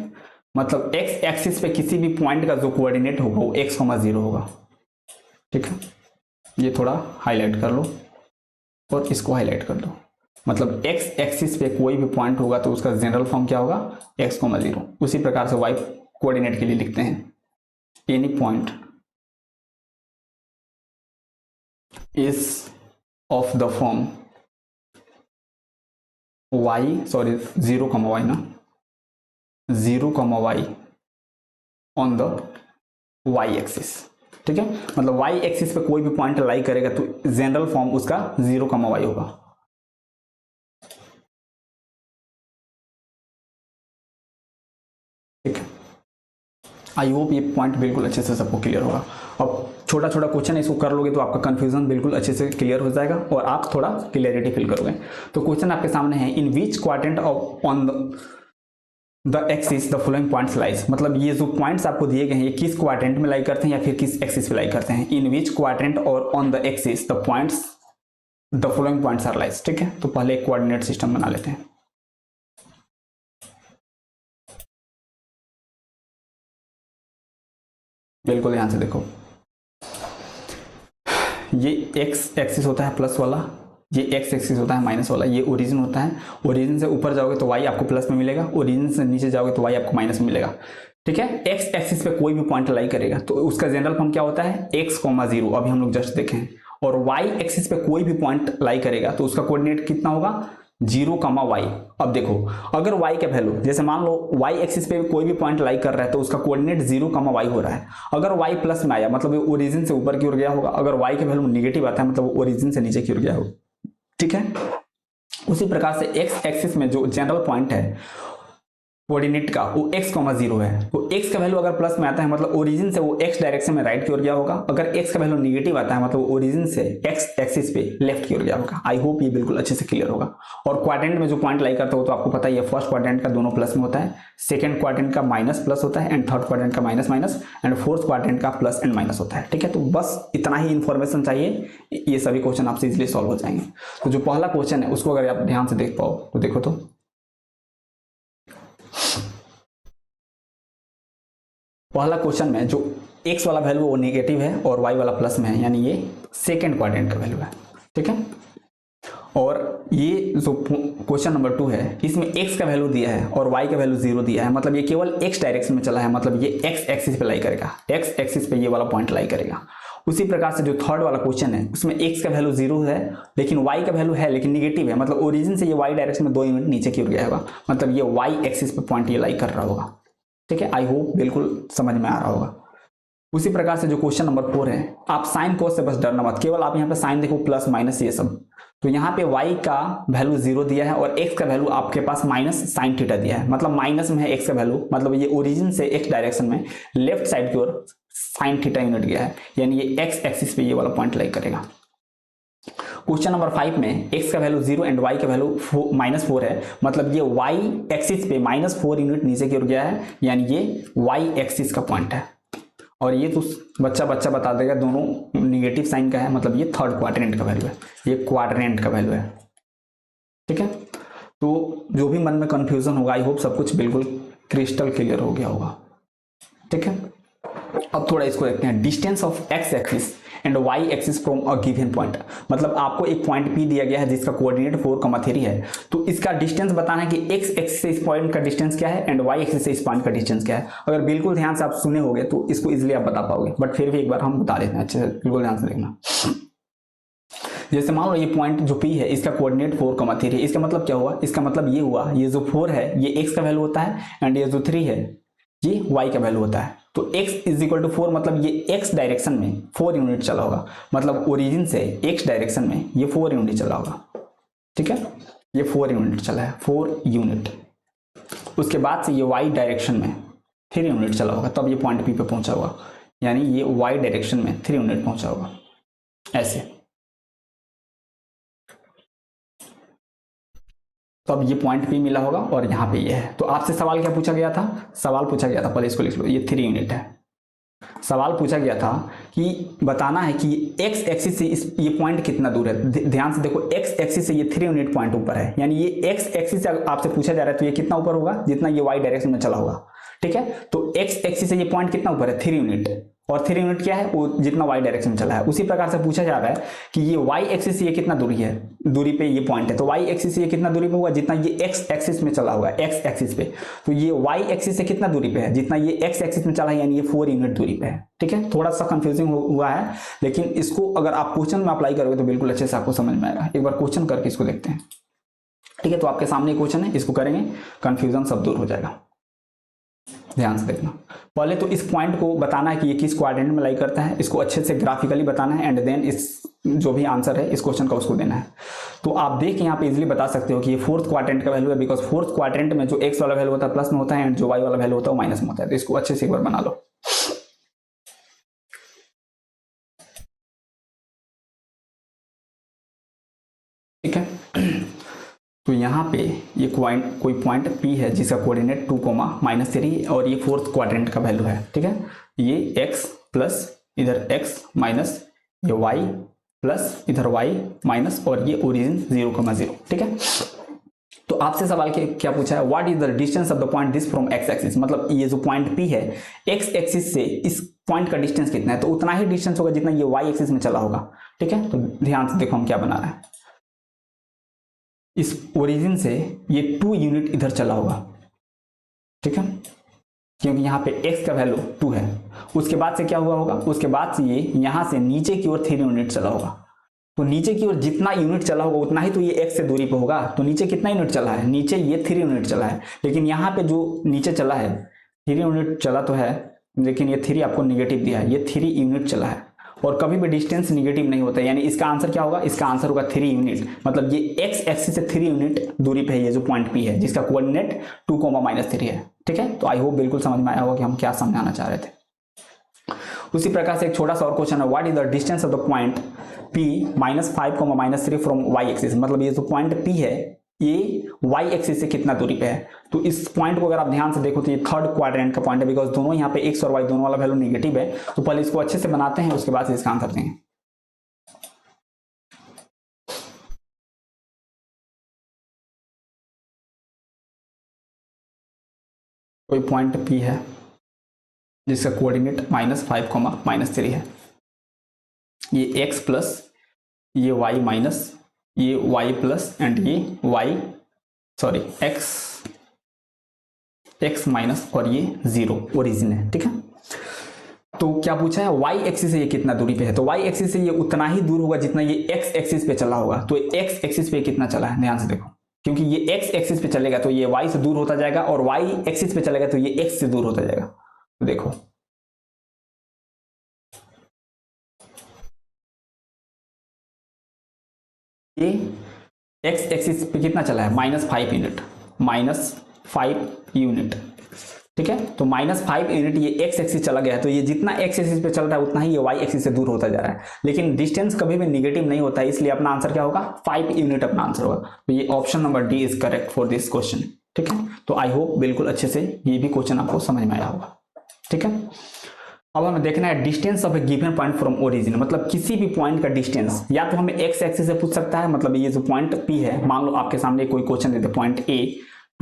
मतलब x एक्सिस पे किसी भी पॉइंट का जो कोऑर्डिनेट होगा वो x, 0 होगा। ठीक है, ये थोड़ा हाईलाइट कर लो और इसको हाईलाइट कर दो। मतलब x एक्सिस पे कोई भी पॉइंट होगा तो उसका जनरल फॉर्म क्या होगा, x, 0। उसी प्रकार से y कोऑर्डिनेट के लिए लिखते हैं any point is of the form y, 0, y ना, 0, y on the y axis. ठीक है, मतलब y एक्सिस पे कोई भी पॉइंट लाई करेगा तो जनरल फॉर्म उसका 0, y होगा। ठीक है, आई होप ये पॉइंट बिल्कुल अच्छे से सबको क्लियर होगा। अब छोटा छोटा क्वेश्चन है, इसको कर लोगे तो आपका कंफ्यूजन बिल्कुल अच्छे से क्लियर हो जाएगा और आप थोड़ा क्लियरिटी फील करोगे। तो क्वेश्चन आपके सामने है, in which quadrant of on the axis the following points lies. मतलब ये जो पॉइंट्स आपको दिए गए हैं ये किस क्वाड्रेंट में लाई करते हैं या फिर किस एक्सिस पे लाई करते हैं। इन विच क्वाड्रेंट और on the axis the points the following points are lies. ठीक है, तो पहले एक कोऑर्डिनेट सिस्टम बना लेते हैं। बिल्कुल ध्यान से देखो, ये x एक्सिस होता है प्लस वाला, ये x एक्सिस होता है माइनस वाला, ये ओरिजिन होता है। ओरिजिन से ऊपर जाओगे तो y आपको प्लस में मिलेगा, ओरिजिन से नीचे जाओगे तो y आपको माइनस में मिलेगा। ठीक है, x एक्सिस पे कोई भी पॉइंट लाई करेगा तो उसका जनरल फॉर्म क्या होता है, x, 0। अभी हम लोग जस्ट देखें। और y एक्सिस पे कोई भी पॉइंट लाई करेगा तो उसका कोऑर्डिनेट कितना होगा, 0, y। अब देखो अगर y का वैल्यू, जैसे मान लो y एक्सिस पे कोई भी पॉइंट लाई कर रहा है तो उसका कोऑर्डिनेट 0, y हो रहा है। अगर y प्लस में आया मतलब वो ओरिजिन से ऊपर की ओर गया होगा, अगर y का वैल्यू नेगेटिव आता है मतलब वो ओरिजिन से नीचे की ओर गया होगा। ठीक है, उसी प्रकार से x एक्सिस में जो जनरल पॉइंट है कोऑर्डिनेट का वो x, 0 है। तो x का वैल्यू अगर प्लस में आता है मतलब ओरिजिन से वो x डायरेक्शन में राइट की ओर गया होगा। अगर x का वैल्यू नेगेटिव आता है मतलब ओरिजिन से x एक्सिस पे लेफ्ट की ओर गया होगा। आई होप ये बिल्कुल अच्छे से क्लियर होगा। और क्वाड्रेंट में जो पॉइंट लाई करता हो तो आपको पता ही है, फर्स्ट क्वाड्रेंट का दोनों प्लस में होता है, सेकंड क्वाड्रेंट का माइनस प्लस होता है, एंड थर्ड क्वाड्रेंट का minus minus, and fourth quadrant का प्लस एंड माइनस होता है। ठीक है, तो बस इतना ही इन्फॉर्मेशन चाहिए, ये सभी क्वेश्चन आपसे इजिली सॉल्व हो जाएंगे। तो जो पहला क्वेश्चन है उसको अगर आप ध्यान से देख पाओ तो देखो, तो पहला क्वेश्चन में जो x वाला वैल्यू वो नेगेटिव है और y वाला प्लस में है, यानी ये सेकंड क्वाड्रेंट का वैल्यू है। ठीक है, और ये जो क्वेश्चन नंबर 2 है इसमें x का वैल्यू दिया है और y का वैल्यू 0 दिया है। मतलब ये केवल x डायरेक्शन में चला है, मतलब ये x एक्सिस पे लाई करेगा, x एक्सिस पे ये वाला पॉइंट लाई करेगा। उसी प्रकार से जो थर्ड वाला क्वेश्चन है उसमें x का वैल्यू 0 है लेकिन y का वैल्यू है लेकिन नेगेटिव है, मतलब ओरिजिन से ये y डायरेक्शन में 2 यूनिट नीचे की ओर गया होगा, मतलब ये y एक्सिस पे पॉइंट ये लाई कर रहा होगा। ठीक है, आई होप बिल्कुल समझ में आ रहा होगा। उसी प्रकार से जो क्वेश्चन नंबर 4 है, आप साइन कोस से बस डरना मत, केवल आप यहाँ पे साइन देखो प्लस माइनस ये सब। तो यहाँ पे y का वैल्यू 0 दिया है और x का वैल्यू आपके पास माइनस साइन थीटा दिया है, मतलब माइनस में है x का वैल्यू, मतलब ये ओरिजिन से x डायरेक्शन में लेफ्ट साइड की ओर साइन थीटा यूनिट गया है, यानी ये एक्स एक्सिस पे ये वाला पॉइंट लाई करेगा। क्वेश्चन नंबर 5 में x का वैल्यू 0 एंड y का वैल्यू -4 है, मतलब ये y एक्सिस पे -4 यूनिट नीचे की ओर गया है, यानी ये y एक्सिस का पॉइंट है। और ये तो बच्चा बता देगा दोनों निगेटिव साइन का है, मतलब ये थर्ड क्वाड्रेंट का वैल्यू है, ये क्वाड्रेंट का वैल्यू है। ठीक है, तो जो भी मन में कंफ्यूजन होगा, आई होप सब कुछ बिल्कुल क्रिस्टल क्लियर हो गया होगा। ठीक है, अब थोड़ा इसको देखते हैं। Distance of x axis and y axis from a given point, मतलब आपको एक पॉइंट P दिया गया है जिसका कोऑर्डिनेट 4,3 है, तो इसका डिस्टेंस बताना है कि एक्स एक्सिस से इस पॉइंट का डिस्टेंस क्या है एंड वाई एक्सिस से इस पॉइंट का डिस्टेंस क्या है। अगर बिल्कुल ध्यान से आप सुने होगे तो इसको इजिली आप बता पाओगे, बट फिर भी एक बार हम बता देते हैं, अच्छे से बिल्कुल ध्यान से देखना। जैसे मान लो ये पॉइंट जो P है इसका कोऑर्डिनेट 4,3 है, इसका मतलब क्या हुआ, इसका मतलब ये हुआ ये जो 4 है ये x का वैल्यू होता है एंड ये जो 3 है ये y का वैल्यू होता है। तो x इज इक्वल टू 4, मतलब ये x डायरेक्शन में 4 यूनिट चला होगा, मतलब ओरिजिन से x डायरेक्शन में ये 4 यूनिट चला होगा। ठीक है, ये 4 यूनिट चला है, 4 यूनिट। उसके बाद से ये y डायरेक्शन में 3 यूनिट चला होगा, तब ये पॉइंट P पे पहुंचा होगा, यानी ये y डायरेक्शन में 3 यूनिट पहुंचा होगा ऐसे। तो अब ये पॉइंट P मिला होगा और यहाँ पे ये है। तो आपसे सवाल क्या पूछा गया था, सवाल पूछा गया था, पहले इसको लिख लो, ये 3 यूनिट है। सवाल पूछा गया था कि बताना है कि x एक्सिस से ये पॉइंट कितना दूर है। ध्यान से देखो, x एक्सिस से ये 3 यूनिट पॉइंट ऊपर है, यानी ये x एक्सिस से आपसे पूछा जा रहा है तो ये कितना ऊपर होगा, जितना ये y डायरेक्शन में चला होगा। ठीक है, तो x एक्सिस से ये पॉइंट कितना ऊपर है, 3 यूनिट, और 3 यूनिट क्या है, वो जितना y डायरेक्शन में चला है। उसी प्रकार से पूछा जा रहा है कि ये y एक्सिस से ये कितना दूरी पे ये पॉइंट है, तो y एक्सिस से ये कितना दूरी पे होगा, जितना ये x एक्सिस में चला होगा, x एक्सिस पे। तो ये y एक्सिस से कितना दूरी पे है, जितना ये x एक्सिस में चला है, यानी ये 4 यूनिट दूरी पे है। ठीक है, थोड़ा सा कंफ्यूजिंग हुआ है, लेकिन इसको अगर आप क्वेश्चन में अप्लाई करोगे तो बिल्कुल अच्छे से आपको समझ में आएगा। एक बार क्वेश्चन करके इसको देखते हैं। ठीक है, तो आपके सामने क्वेश्चन है, इसको करेंगे, कंफ्यूजन सब दूर हो जाएगा। ध्यान से देखना, पहले तो इस पॉइंट को बताना है कि ये किस क्वाड्रेंट में लाई करता है, इसको अच्छे से ग्राफिकली बताना है, एंड देन इस जो भी आंसर है इस क्वेश्चन का उसको देना है। तो आप देख के यहाँ पे इजीली बता सकते हो कि ये फोर्थ क्वाड्रेंट का वैल्यू है, बिकॉज फोर्थ क्वाड्रेंट में जो एक्स वाला वैल्यू होता है प्लस में होता है एंड जो वाई वाला वैल्यू होता है वो माइनस में होता है। तो इसको अच्छे से एक बार बना लो। ठीक है, तो यहाँ पे ये कोई पॉइंट P है जिसका कोऑर्डिनेट 2,-3 और ये फोर्थ क्वाड्रेंट का वैल्यू है। ठीक है, ये x प्लस इधर x माइनस ये y प्लस इधर y माइनस और ये ओरिजिन 0,0। ठीक है, तो आपसे सवाल क्या पूछा है, what is the distance of the point this from x axis, मतलब ये जो पॉइंट P है x एक्सिस से इस पॉइंट का डिस्टेंस कितना है, तो उतना ही डिस्टेंस होगा जितना ये y एक्सिस में चला होगा। ठीक है, तो ध्यान से देखो हम क्या बना रहे हैं, इस ओरिजिन से ये 2 यूनिट इधर चला होगा। ठीक है, क्योंकि यहाँ पे x का वैल्यू 2 है। उसके बाद से क्या हुआ होगा, उसके बाद से ये यहाँ से नीचे की ओर 3 यूनिट चला होगा। तो नीचे की ओर जितना यूनिट चला होगा उतना ही तो ये x से दूरी पे होगा। तो नीचे कितना यूनिट चला है, नीचे ये 3 यूनिट चला है, लेकिन यहाँ पे जो नीचे चला है 3 यूनिट चला तो है, लेकिन ये 3 आपको निगेटिव दिया है, ये 3 यूनिट चला है, और कभी भी डिस्टेंस निगेटिव नहीं होता, यानी इसका आंसर क्या होगा, इसका आंसर होगा 3 यूनिट, मतलब ये x एक्सिस से 3 यूनिट दूरी पे है ये जो पॉइंट P है जिसका कोऑर्डिनेट 2,-3 है। ठीक है, तो आई होप बिल्कुल समझ में आया होगा कि हम क्या समझाना चाह रहे थे। उसी प्रकार से एक छोटा सा और क्वेश्चन है, what is the distance of the point P -5,-3 from y axis, मतलब ये जो पॉइंट P है ये y एक्सिस से कितना दूरी पे है। तो इस पॉइंट को अगर आप ध्यान से देखो तो ये थर्ड क्वाड्रेंट का पॉइंट है, बिकॉज दोनों यहाँ पे x और y दोनों वाला वैल्यू नेगेटिव है। तो पहले इसको अच्छे से बनाते हैं, उसके बाद से इसका आंसर देंगे। कोई पॉइंट P है जिसका कोऑर्डिनेट -5,-3 है, ये x प्लस ये y माइनस ये y प्लस एंड ये x माइनस और ये 0 ओरिजिन है। ठीक है, तो क्या पूछा है, y एक्सिस से ये कितना दूरी पे है, तो y एक्सिस से ये उतना ही दूर होगा जितना ये x एक्सिस पे चला होगा। तो x एक्सिस पे कितना चला है, ध्यान से देखो, क्योंकि ये x एक्सिस पे चलेगा तो ये y से दूर होता जाएगा, और y एक्सिस पे चलेगा तो ये x से दूर होता जाएगा। तो देखो ये x एक्सिस पे कितना चला है, -5 यूनिट, -5 यूनिट। ठीक है। तो -5 यूनिट ये एक्स एक्सिस चला गया है, तो ये जितना एक्स एक्सिस पे चल रहा है उतना ही ये वाई एक्सिस से दूर होता जा रहा है, लेकिन डिस्टेंस कभी भी निगेटिव नहीं होता है, इसलिए अपना आंसर क्या होगा, 5 यूनिट अपना आंसर होगा। तो ये option number D is correct for this question. ठीक है, तो आई होप बिल्कुल अच्छे से ये भी क्वेश्चन आपको समझ में आया होगा। ठीक है, अब हमें देखना है distance of A given point from origin, मतलब किसी भी पॉइंट का डिस्टेंस या तो हमें एक्स एक्सिस से पूछ सकता है, मतलब ये जो पॉइंट पी है, मान लो आपके सामने कोई क्वेश्चन देते पॉइंट ए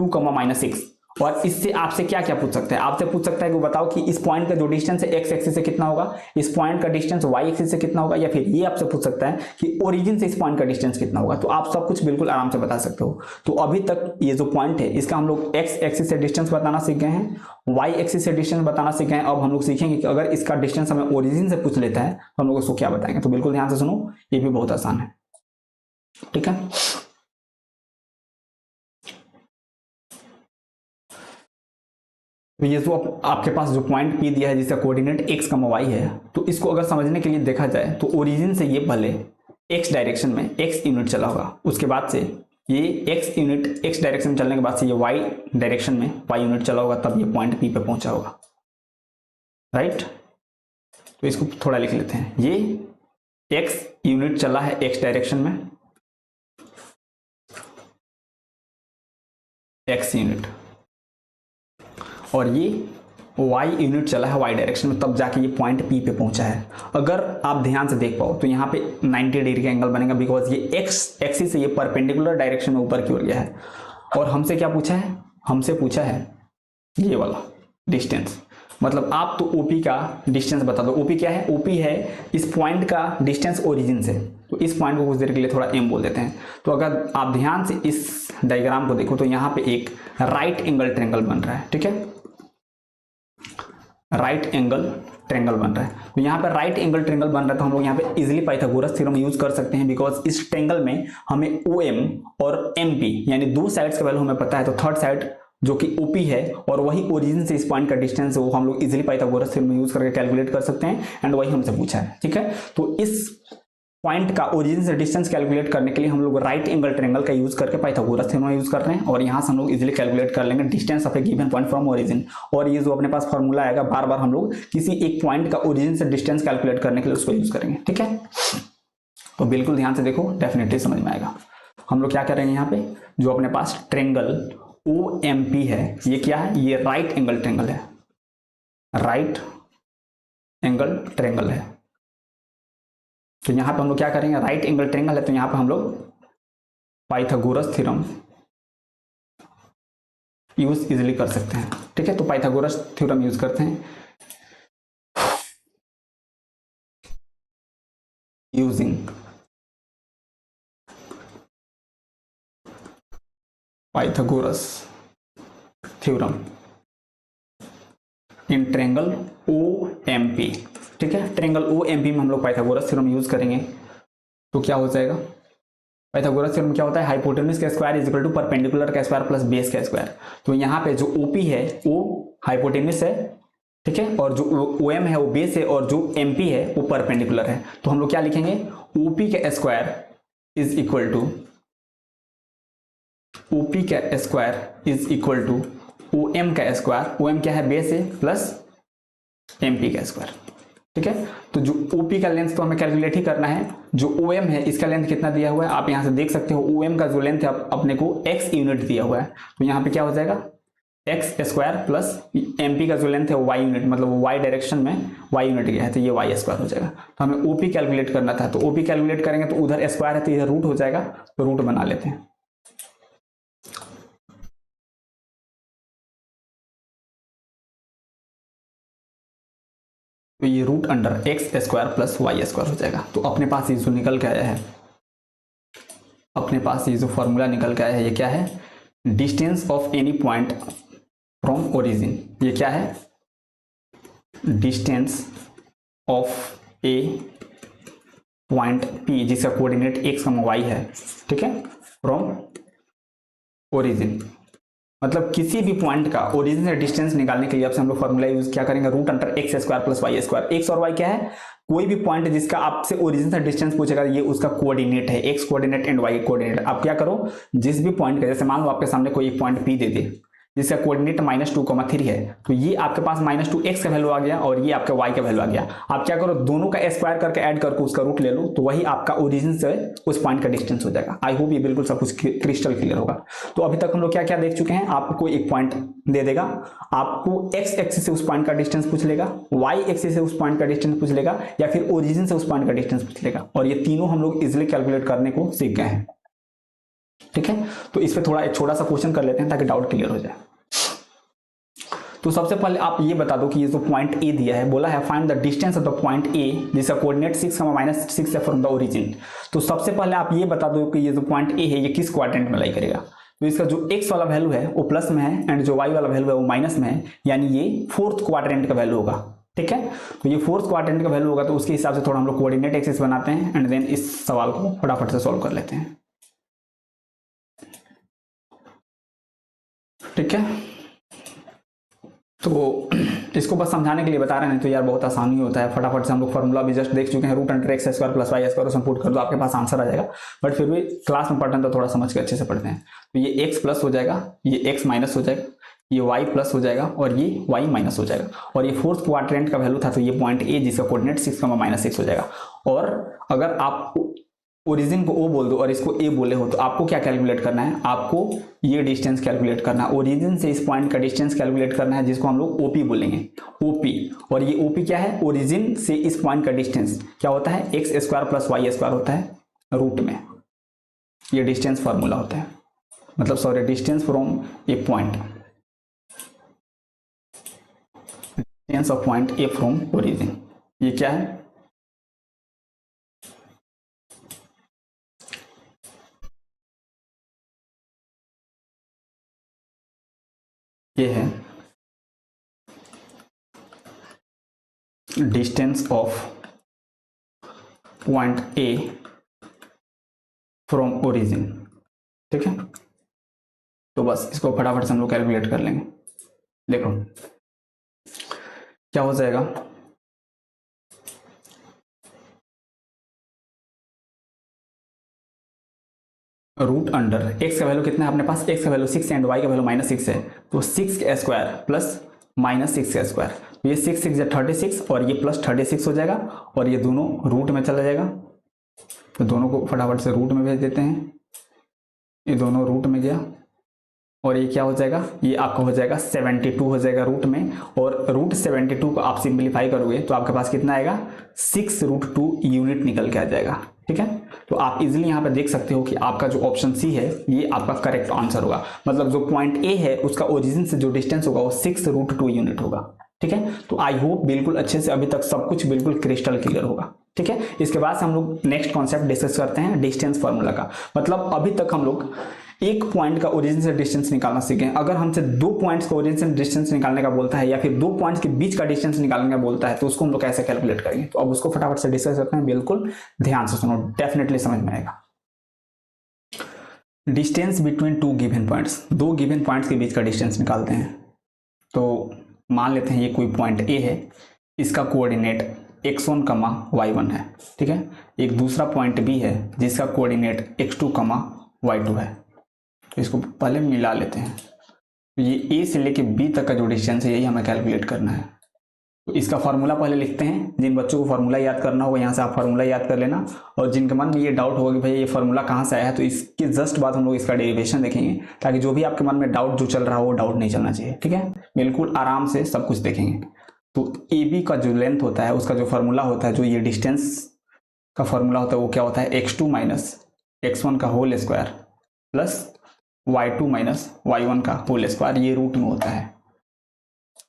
2, -6, और इससे आपसे क्या क्या पूछ सकता है, आपसे पूछ सकता है कि बताओ कि इस पॉइंट का जो डिस्टेंस है एक्स एक्सिस से कितना होगा, इस पॉइंट का डिस्टेंस वाई एक्सिस से कितना होगा, या फिर ये आपसे पूछ सकता है कि ओरिजिन से इस पॉइंट का डिस्टेंस कितना होगा। तो आप सब कुछ बिल्कुल आराम से बता सकते हो। तो अभी तक ये जो पॉइंट है इसका हम लोग एक्स एक्सिस से डिस्टेंस बताना सीख गए हैं, वाई एक्सिस से डिस्टेंस बताना सीख गए हैं। अब हम लोग सीखेंगे कि अगर इसका डिस्टेंस हमें ओरिजिन से पूछ लेता है तो हम लोग उसको क्या बताएंगे। तो बिल्कुल ध्यान से सुनो, ये भी बहुत आसान है। ठीक है, तो ये जो आपके पास जो पॉइंट पी दिया है जिसका कोऑर्डिनेट x, y है, तो इसको अगर समझने के लिए देखा जाए तो ओरिजिन से ये पहले x डायरेक्शन में x यूनिट चला होगा, उसके बाद से ये x यूनिट x डायरेक्शन में चलने के बाद से ये y डायरेक्शन में y यूनिट चला होगा, तब ये पॉइंट P पे पहुंचा होगा। राइट, तो इसको थोड़ा लिख लेते हैं, ये x यूनिट चला है x डायरेक्शन में, x यूनिट, और ये y यूनिट चला है y डायरेक्शन में, तब जाके ये पॉइंट P पे पहुंचा है। अगर आप ध्यान से देख पाओ तो यहाँ पे 90 डिग्री का एंगल बनेगा, बिकॉज ये x एक्सिस से ये परपेंडिकुलर डायरेक्शन में ऊपर की ओर गया है। और हमसे क्या पूछा है, हमसे पूछा है ये वाला डिस्टेंस, मतलब आप तो OP का डिस्टेंस बता दो। OP क्या है, OP है इस पॉइंट का डिस्टेंस ओरिजिन से, तो इस पॉइंट को कुछ देर के लिए थोड़ा m बोल देते हैं। तो अगर आप ध्यान से इस डायग्राम को देखो तो यहाँ पे एक राइट एंगल ट्रायंगल बन रहा है। ठीक है, राइट एंगल ट्रायंगल बन रहा है। तो यहाँ पे राइट एंगल ट्रायंगल बन रहा है, तो हम लोग यहाँ पे इजीली पाइथागोरस थ्योरम यूज कर सकते हैं, बिकॉज इस ट्रायंगल में हमें OM और MP यानी दो साइड्स का वैल्यू हमें पता है, तो थर्ड साइड जो कि OP है और वही ओरिजिन से इस पॉइंट का डिस्टेंस है, वो हम लोग इजीली पाइथागोरस थ्योरम यूज करके कैलकुलेट कर सकते हैं, एंड वही हमसे पूछा है। ठीक है, तो इस पॉइंट का ओरिजिन से डिस्टेंस कैलकुलेट करने के लिए हम लोग राइट एंगल ट्रायंगल का यूज करके पाइथागोरस थ्योरम यूज कर रहे हैं, और यहां से हम लोग इजीली कैलकुलेट कर लेंगे distance of A given point from origin. और ये जो अपने पास फॉर्मूला आएगा, बार बार हम लोग किसी एक पॉइंट का ओरिजिन से डिस्टेंस कैलकुलेट करने के लिए उसको यूज करेंगे। ठीक है, तो बिल्कुल ध्यान से देखो, डेफिनेटली समझ में आएगा। हम लोग क्या करेंगे, यहाँ पे जो अपने पास ट्रायंगल OMP है, ये क्या है, ये राइट एंगल ट्रायंगल है, राइट एंगल ट्रायंगल है। तो यहां पे हम लोग क्या करेंगे, राइट एंगल ट्रायंगल है, तो यहां पे हम लोग पाइथागोरस थ्योरम यूज इजीली कर सकते हैं। ठीक है, तो पाइथागोरस थ्योरम यूज करते हैं, using Pythagoras theorem in triangle OMP। ठीक है, ट्रायंगल OMP में हम लोग पाइथागोरस थ्योरम यूज करेंगे, तो क्या हो जाएगा, पाइथागोरस थ्योरम क्या होता है, हाइपोटेन्यूज का square is equal to perpendicular का स्क्वायर प्लस बेस का स्क्वायर। तो यहाँ पे जो OP है वो हाइपोटेन्यूज है, ठीक है, और जो OM है वो बेस है, और जो MP है वो परपेंडिकुलर है। तो हम लोग क्या लिखेंगे, OP का square is equal to OP का square is equal to OM का स्क्वायर, OM क्या है, बेस है, प्लस MP का स्क्वायर। ठीक है, तो जो OP का लेंथ तो हमें कैलकुलेट ही करना है, जो OM है इसका लेंथ कितना दिया हुआ है आप यहां से देख सकते हो। OM का जो लेंथ है अपने को x यूनिट दिया हुआ है, तो यहाँ पे क्या हो जाएगा, x स्क्वायर प्लस MP का जो लेंथ है वो y यूनिट, मतलब y डायरेक्शन में y यूनिट गया है, तो ये y स्क्वायर हो जाएगा। तो हमें OP कैलकुलेट करना था, तो OP कैलकुलेट करेंगे तो उधर स्क्वायर है तो इधर रूट हो जाएगा, तो रूट बना लेते हैं। तो ये root under x square plus y square हो जाएगा। तो अपने पास ये जो निकल के आया है, अपने पास ये जो फॉर्मूला निकल के आया है, ये क्या है, distance of any point from origin. ये क्या है, distance of A point P जिसका कोऑर्डिनेट x, y है, ठीक है, फ्रॉम ओरिजिन। मतलब किसी भी पॉइंट का ओरिजिन से डिस्टेंस निकालने के लिए आपसे हम लोग फॉर्मूला यूज क्या करेंगे, root under x square plus y square. x और y क्या है, कोई भी पॉइंट जिसका आपसे ओरिजिन से डिस्टेंस पूछेगा, ये उसका कोऑर्डिनेट है, x coordinate and y coordinate. आप क्या करो, जिस भी पॉइंट का, जैसे मान लो आपके सामने कोई एक पॉइंट P दे दे, जिसका कोऑर्डिनेट -2,3 है, तो ये आपके पास -2x का वैल्यू आ गया और ये आपका y का वैल्यू आ गया। आप क्या करो, दोनों का स्क्वायर करके ऐड करके उसका रूट ले लो, तो वही आपका ओरिजिन से उस पॉइंट का डिस्टेंस हो जाएगा। आई होप ये बिल्कुल सब कुछ क्रिस्टल क्लियर होगा। तो अभी तक हम लोग क्या क्या देख चुके हैं, आपको एक पॉइंट दे देगा, आपको x एक्सिस से उस पॉइंट का डिस्टेंस पूछ लेगा, y एक्सिस से उस पॉइंट का डिस्टेंस पूछ लेगा, या फिर ओरिजिन से उस पॉइंट का डिस्टेंस पूछ लेगा, और ये तीनों हम लोग इजिली कैलकुलेट करने को सीख गए हैं। ठीक है, तो इस पे थोड़ा एक छोटा सा क्वेश्चन कर लेते हैं ताकि डाउट क्लियर हो जाए। तो सबसे पहले आप ये बता दो कि ये जो पॉइंट ए दिया है, बोला है find the distance of the point A जिसका कोऑर्डिनेट 6, -6 है फ्रॉम द ओरिजिन। तो सबसे पहले आप ये बता दो कि ये जो पॉइंट ए है ये किस क्वाड्रेंट में लाई करेगा। तो इसका जो x वाला वैल्यू है वो प्लस में है एंड जो y वाला वैल्यू है वो माइनस में है, यानी ये फोर्थ क्वाड्रेंट का वैल्यू होगा। ठीक है, तो ये फोर्थ क्वाड्रेंट का वैल्यू होगा, तो उसके हिसाब से थोड़ा हम लोग कोऑर्डिनेट एक्सिस बनाते हैं एंड देन इस सवाल को फटाफट से सॉल्व कर लेते हैं। ठीक है, तो इसको बस समझाने के लिए बता रहे हैं, तो यार बहुत आसानी होता है। फटाफट से हम लोग फॉर्मूला भी जस्ट देख चुके हैं, √x² + y² उसमें पुट कर दो, आपके पास आंसर आ जाएगा। बट फिर भी क्लास में पढ़ते हैं तो थोड़ा समझ के अच्छे से पढ़ते हैं। तो ये x प्लस हो जाएगा, ये x माइनस हो जाएगा, ये y प्लस हो जाएगा और ये y माइनस हो जाएगा। और ये फोर्थ क्वाड्रेंट का वैल्यू था, तो ये पॉइंट a जिसका कोऑर्डिनेट 6, -6 हो जाएगा। और अगर आप ओरिजिन को o बोल दो और इसको a बोले हो, तो आपको क्या कैलकुलेट करना है, आपको ये डिस्टेंस कैलकुलेट करना है, ओरिजिन से इस पॉइंट का डिस्टेंस कैलकुलेट करना है, जिसको हम लोग OP बोलेंगे, OP। और ये OP क्या है, ओरिजिन से इस पॉइंट का डिस्टेंस क्या होता है, x² + y² होता है रूट में। ये डिस्टेंस फार्मूला होता है, मतलब sorry distance from A point, distance of point A from origin. ये क्या है, ये है distance of point A from origin. ठीक है, तो बस इसको फटाफट से हम लोग कैलकुलेट कर लेंगे। देखो क्या हो जाएगा, रूट अंडर x का वैल्यू कितना है अपने पास, x का वैल्यू 6 एंड y का वैल्यू -6 है, तो 6² प्लस -6², ये 6 6 36 और ये प्लस 36 हो जाएगा, और ये दोनों रूट में चला जाएगा। तो दोनों को फटाफट से रूट में भेज देते हैं, ये दोनों रूट में गया, और ये क्या हो जाएगा, ये आपका हो जाएगा 72 हो जाएगा रूट में। और √72 को आप सिंप्लीफाई करोगे तो आपके पास कितना आएगा, 6√2 यूनिट निकल के आ जाएगा। ठीक है, तो आप इजीली यहाँ पे देख सकते हो कि आपका जो ऑप्शन सी है ये आपका करेक्ट आंसर होगा। मतलब जो पॉइंट ए है उसका ओरिजिन से जो डिस्टेंस होगा वो 6√2 यूनिट होगा। ठीक है, तो आई होप बिल्कुल अच्छे से अभी तक सब कुछ बिल्कुल क्रिस्टल क्लियर होगा। ठीक है, इसके बाद से हम लोग नेक्स्ट कॉन्सेप्ट डिस्कस करते हैं डिस्टेंस फार्मूला का। मतलब अभी तक हम लोग एक पॉइंट का ओरिजिन से डिस्टेंस निकालना सीखे। अगर हमसे दो पॉइंट्स का ओरिजिन से डिस्टेंस निकालने का बोलता है या फिर दो पॉइंट्स के बीच का डिस्टेंस निकालने का बोलता है, तो उसको हम लोग कैसे कैलकुलेट करेंगे। तो अब उसको फटाफट से डिस्कस करते हैं, बिल्कुल ध्यान से सुनो, डेफिनेटली समझ में आएगा। Distance between two given points, दो गिवन पॉइंट्स के बीच का डिस्टेंस निकालते हैं। तो मान लेते हैं ये कोई पॉइंट ए है, इसका कोऑर्डिनेट x1, y1 है। ठीक है, एक दूसरा पॉइंट बी है जिसका कोऑर्डिनेट x2, y2 है। तो इसको पहले मिला लेते हैं। तो ये ए से लेके बी तक का जो डिस्टेंस है यही हमें कैलकुलेट करना है। तो इसका फार्मूला पहले लिखते हैं। जिन बच्चों को फार्मूला याद करना होगा यहाँ से आप फार्मूला याद कर लेना, और जिनके मन में ये डाउट होगा कि भाई ये फार्मूला कहाँ से आया है, तो इसके जस्ट बाद हम लोग इसका डेरिवेशन देखेंगे, ताकि जो भी आपके मन में डाउट जो चल रहा हो वो डाउट नहीं चलना चाहिए। ठीक है, बिल्कुल आराम से सब कुछ देखेंगे। तो ए बी का जो लेंथ होता है उसका जो फार्मूला होता है, जो ये डिस्टेंस का फार्मूला होता है वो क्या होता है, x2 - x1 का whole square plus y2 - y1 का होल स्क्वायर, ये रूट में होता है।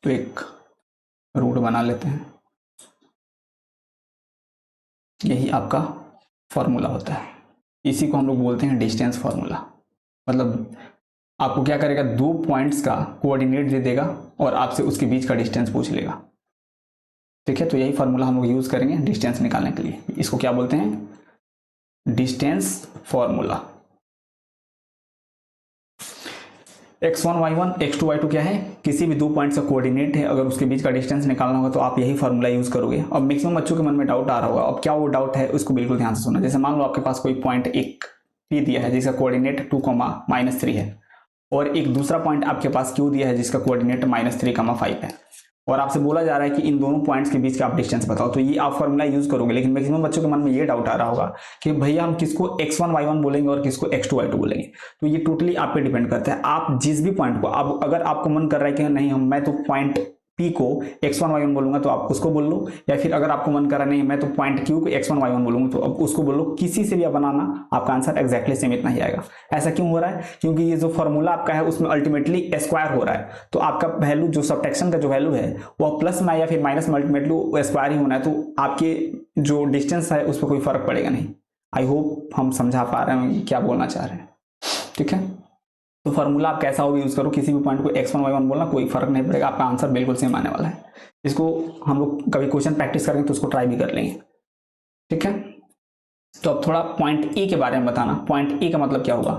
तो एक रूट बना लेते हैं, यही आपका फॉर्मूला होता है। इसी को हम लोग बोलते हैं डिस्टेंस फार्मूला। मतलब आपको क्या करेगा, दो पॉइंट्स का कोऑर्डिनेट दे देगा और आपसे उसके बीच का डिस्टेंस पूछ लेगा। ठीक है, तो यही फार्मूला हम लोग यूज करेंगे डिस्टेंस निकालने के लिए। इसको क्या बोलते हैं, distance formula. x1 y1 x2 y2 क्या है, किसी भी दो पॉइंट्स का कोऑर्डिनेट है, अगर उसके बीच का डिस्टेंस निकालना होगा तो आप यही फार्मूला यूज करोगे। अब मैक्सिमम बच्चों के मन में डाउट आ रहा होगा, अब क्या वो डाउट है उसको बिल्कुल ध्यान से सुनना। जैसे मान लो आपके पास कोई पॉइंट एक पी दिया है जिसका कोऑर्डिनेट 2, -3 है, और एक दूसरा पॉइंट आपके पास क्यू दिया है जिसका कोऑर्डिनेट -3,5 है, और आपसे बोला जा रहा है कि इन दोनों पॉइंट्स के बीच का आप डिस्टेंस बताओ। तो ये आप फॉर्मूला यूज करोगे, लेकिन मैक्सिमम बच्चों के मन में ये डाउट आ रहा होगा कि भैया हम किसको x1 y1 बोलेंगे और किसको x2 y2 बोलेंगे। तो ये टोटली आप पे डिपेंड करता है, आप जिस भी पॉइंट को, अब अगर आपको मन कर रहा है कि नहीं मैं तो पॉइंट P को x1 y1 बोलूंगा तो आप उसको बोल लो, या फिर अगर आपको मन कर रहा नहीं मैं तो पॉइंट Q को x1 y1 बोलूंगा तो अब उसको बोल लो। किसी से भी आप बनाना, आपका आंसर एग्जैक्टली सेम इतना ही आएगा। ऐसा क्यों हो रहा है? क्योंकि ये जो फॉर्मूला आपका है उसमें अल्टीमेटली स्क्वायर हो रहा है, तो आपका वैल्यू जो सब्ट्रैक्शन का जो वैल्यू है वो प्लस में या फिर माइनस में अल्टीमेटली स्क्वायर ही होना है, तो आपके जो डिस्टेंस है उस पर कोई फर्क पड़ेगा नहीं। आई होप हम समझा पा रहे हैं क्या बोलना चाह रहे हैं, ठीक है। तो फार्मूला आप कैसा हो यूज करो, किसी भी पॉइंट को x1 y1 बोलना कोई फर्क नहीं पड़ेगा, आपका आंसर बिल्कुल सेम आने वाला है। इसको हम लोग कभी क्वेश्चन प्रैक्टिस करेंगे तो उसको ट्राई भी कर लेंगे, ठीक है। तो अब थोड़ा पॉइंट ए के बारे में बताना। पॉइंट ए का मतलब क्या होगा?